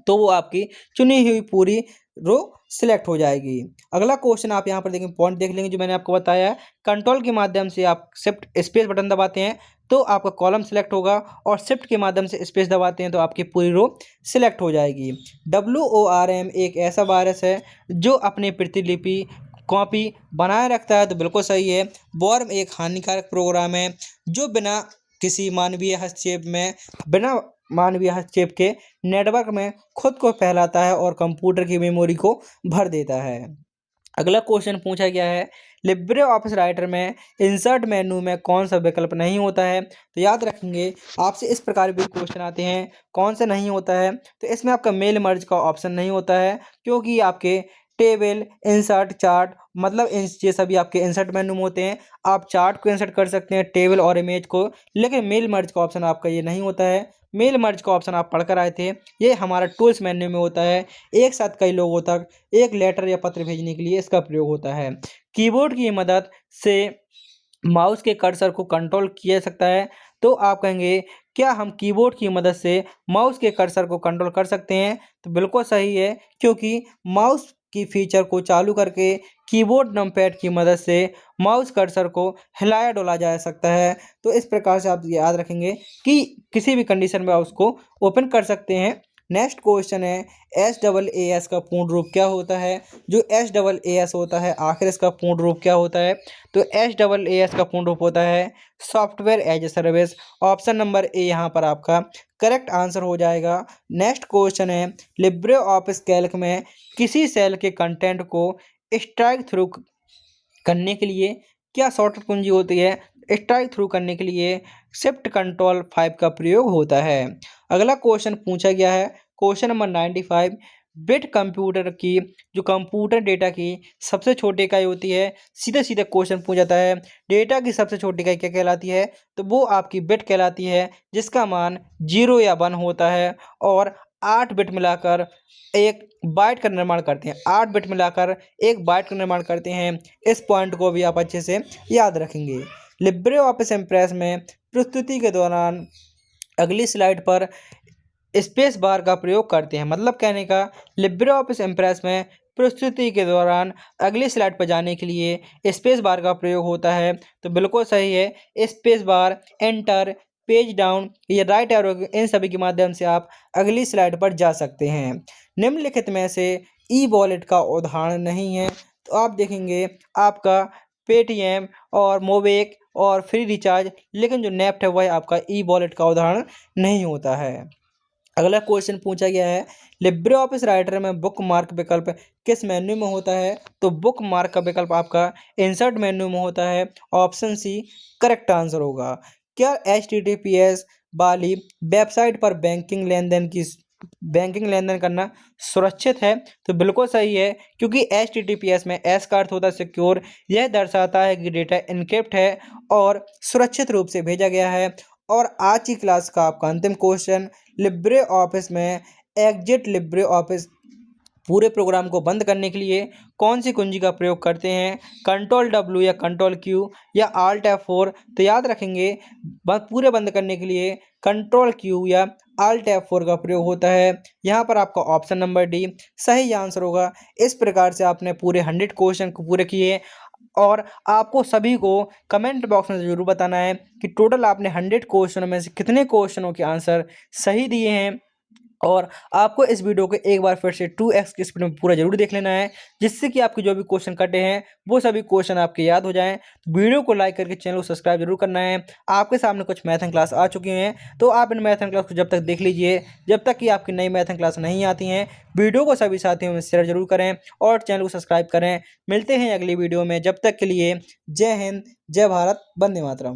तो वो आपकी चुनी हुई पूरी रो सिलेक्ट हो जाएगी। अगला क्वेश्चन आप यहाँ पर देखेंगे, पॉइंट देख लेंगे जो मैंने आपको बताया। कंट्रोल के माध्यम से आप शिफ्ट स्पेस बटन दबाते हैं तो आपका कॉलम सिलेक्ट होगा, और शिफ्ट के माध्यम से स्पेस दबाते हैं तो आपकी पूरी रो सिलेक्ट हो जाएगी। WORM एक ऐसा वायरस है जो अपनी प्रतिलिपि कॉपी बनाए रखता है। तो बिल्कुल सही है। वॉर्म एक हानिकारक प्रोग्राम है जो बिना मानवीय हस्तक्षेप के नेटवर्क में खुद को फैलाता है और कंप्यूटर की मेमोरी को भर देता है। अगला क्वेश्चन पूछा गया है, लिब्रे ऑफिस राइटर में इंसर्ट मेनू में कौन सा विकल्प नहीं होता है? तो याद रखेंगे आपसे इस प्रकार भी क्वेश्चन आते हैं, कौन सा नहीं होता है? तो इसमें आपका मेल मर्ज का ऑप्शन नहीं होता है, क्योंकि आपके टेबल, इंसर्ट, चार्ट, मतलब ये सभी आपके इंसर्ट मेनू में होते हैं। आप चार्ट को इंसर्ट कर सकते हैं, टेबल और इमेज को, लेकिन मेल मर्ज का ऑप्शन आपका ये नहीं होता है। मेल मर्ज का ऑप्शन आप पढ़कर आए थे, ये हमारा टूल्स मेन्यू में होता है। एक साथ कई लोगों तक एक लेटर या पत्र भेजने के लिए इसका प्रयोग होता है। कीबोर्ड की मदद से माउस के कर्सर को कंट्रोल किया जा सकता है। तो आप कहेंगे क्या हम कीबोर्ड की मदद से माउस के कर्सर को कंट्रोल कर सकते हैं? तो बिल्कुल सही है, क्योंकि माउस की फीचर को चालू करके कीबोर्ड नंपैड की मदद से माउस कर्सर को हिलाया डुलाया जा सकता है। तो इस प्रकार से आप याद रखेंगे कि किसी भी कंडीशन में आप उसको ओपन कर सकते हैं। नेक्स्ट क्वेश्चन है, SAAS का पूर्ण रूप क्या होता है? जो SAAS होता है आखिर इसका पूर्ण रूप क्या होता है? तो SAAS का पूर्ण रूप होता है software as a service. Option number A यहाँ पर आपका करेक्ट आंसर हो जाएगा। नेक्स्ट क्वेश्चन है, लिब्रे ऑफिस कैल्क में किसी सेल के कंटेंट को स्ट्राइक थ्रू करने के लिए क्या शॉर्टकट कुंजी होती है? स्ट्राइक थ्रू करने के लिए शिफ्ट कंट्रोल 5 का प्रयोग होता है। अगला क्वेश्चन पूछा गया है, क्वेश्चन नंबर 95, बिट कंप्यूटर की जो कंप्यूटर डेटा की सबसे छोटी इकाई होती है, सीधे सीधे क्वेश्चन पूछा जाता है डेटा की सबसे छोटी इकाई क्या कहलाती है? तो वो आपकी बिट कहलाती है, जिसका मान 0 या 1 होता है, और 8 बिट मिलाकर एक बाइट का निर्माण करते हैं। 8 बिट मिलाकर एक बाइट का निर्माण करते हैं। इस पॉइंट को भी आप अच्छे से याद रखेंगे। लिब्रे ऑफिस इम्प्रेस में प्रस्तुति के दौरान अगली स्लाइड पर स्पेस बार का प्रयोग करते हैं। मतलब कहने का, लिब्रे ऑफिस इम्प्रेस में प्रस्तुति के दौरान अगली स्लाइड पर जाने के लिए स्पेस बार का प्रयोग होता है। तो बिल्कुल सही है। Space bar, enter, page down या राइट एरो, इन सभी के माध्यम से आप अगली स्लाइड पर जा सकते हैं। निम्नलिखित में से ई वॉलेट का उदाहरण नहीं है। तो आप देखेंगे आपका पेटीएम और मोबिक्विक और फ्री रिचार्ज, लेकिन जो नेफ्ट है वह आपका ई वॉलेट का उदाहरण नहीं होता है। अगला क्वेश्चन पूछा गया है, लिब्रे ऑफिस राइटर में बुक मार्क विकल्प किस मेन्यू में होता है? तो बुक मार्क का विकल्प आपका इंसर्ट मेन्यू में होता है। ऑप्शन सी करेक्ट आंसर होगा। क्या HTTPS वाली वेबसाइट पर बैंकिंग लेन देन करना सुरक्षित है? तो बिल्कुल सही है, क्योंकि HTTPS में एस का अर्थ होता है सिक्योर। यह दर्शाता है कि डेटा इनक्रिप्ट है और सुरक्षित रूप से भेजा गया है। और आज की क्लास का आपका अंतिम क्वेश्चन, लिब्रे ऑफिस में एग्जिट लिब्रे ऑफिस पूरे प्रोग्राम को बंद करने के लिए कौन सी कुंजी का प्रयोग करते हैं? कंट्रोल W या कंट्रोल Q या Alt F4? तो याद रखेंगे, पूरे बंद करने के लिए कंट्रोल Q या Alt F4 का प्रयोग होता है। यहाँ पर आपका ऑप्शन नंबर डी सही आंसर होगा। इस प्रकार से आपने पूरे 100 क्वेश्चन को पूरे किए और आपको सभी को कमेंट बॉक्स में ज़रूर बताना है कि टोटल आपने 100 क्वेश्चनों में से कितने क्वेश्चनों के आंसर सही दिए हैं। और आपको इस वीडियो को एक बार फिर से 2x की स्पीड में पूरा जरूर देख लेना है, जिससे कि आपके जो भी क्वेश्चन कटे हैं वो सभी क्वेश्चन आपके याद हो जाएं। तो वीडियो को लाइक करके चैनल को सब्सक्राइब जरूर करना है। आपके सामने कुछ मैथन क्लास आ चुकी हैं, तो आप इन मैथन क्लास को जब तक देख लीजिए, जब तक कि आपकी नई मैथन क्लास नहीं आती हैं। वीडियो को सभी साथियों में शेयर जरूर करें और चैनल को सब्सक्राइब करें। मिलते हैं अगली वीडियो में, जब तक के लिए जय हिंद, जय भारत, वंदे मातरम।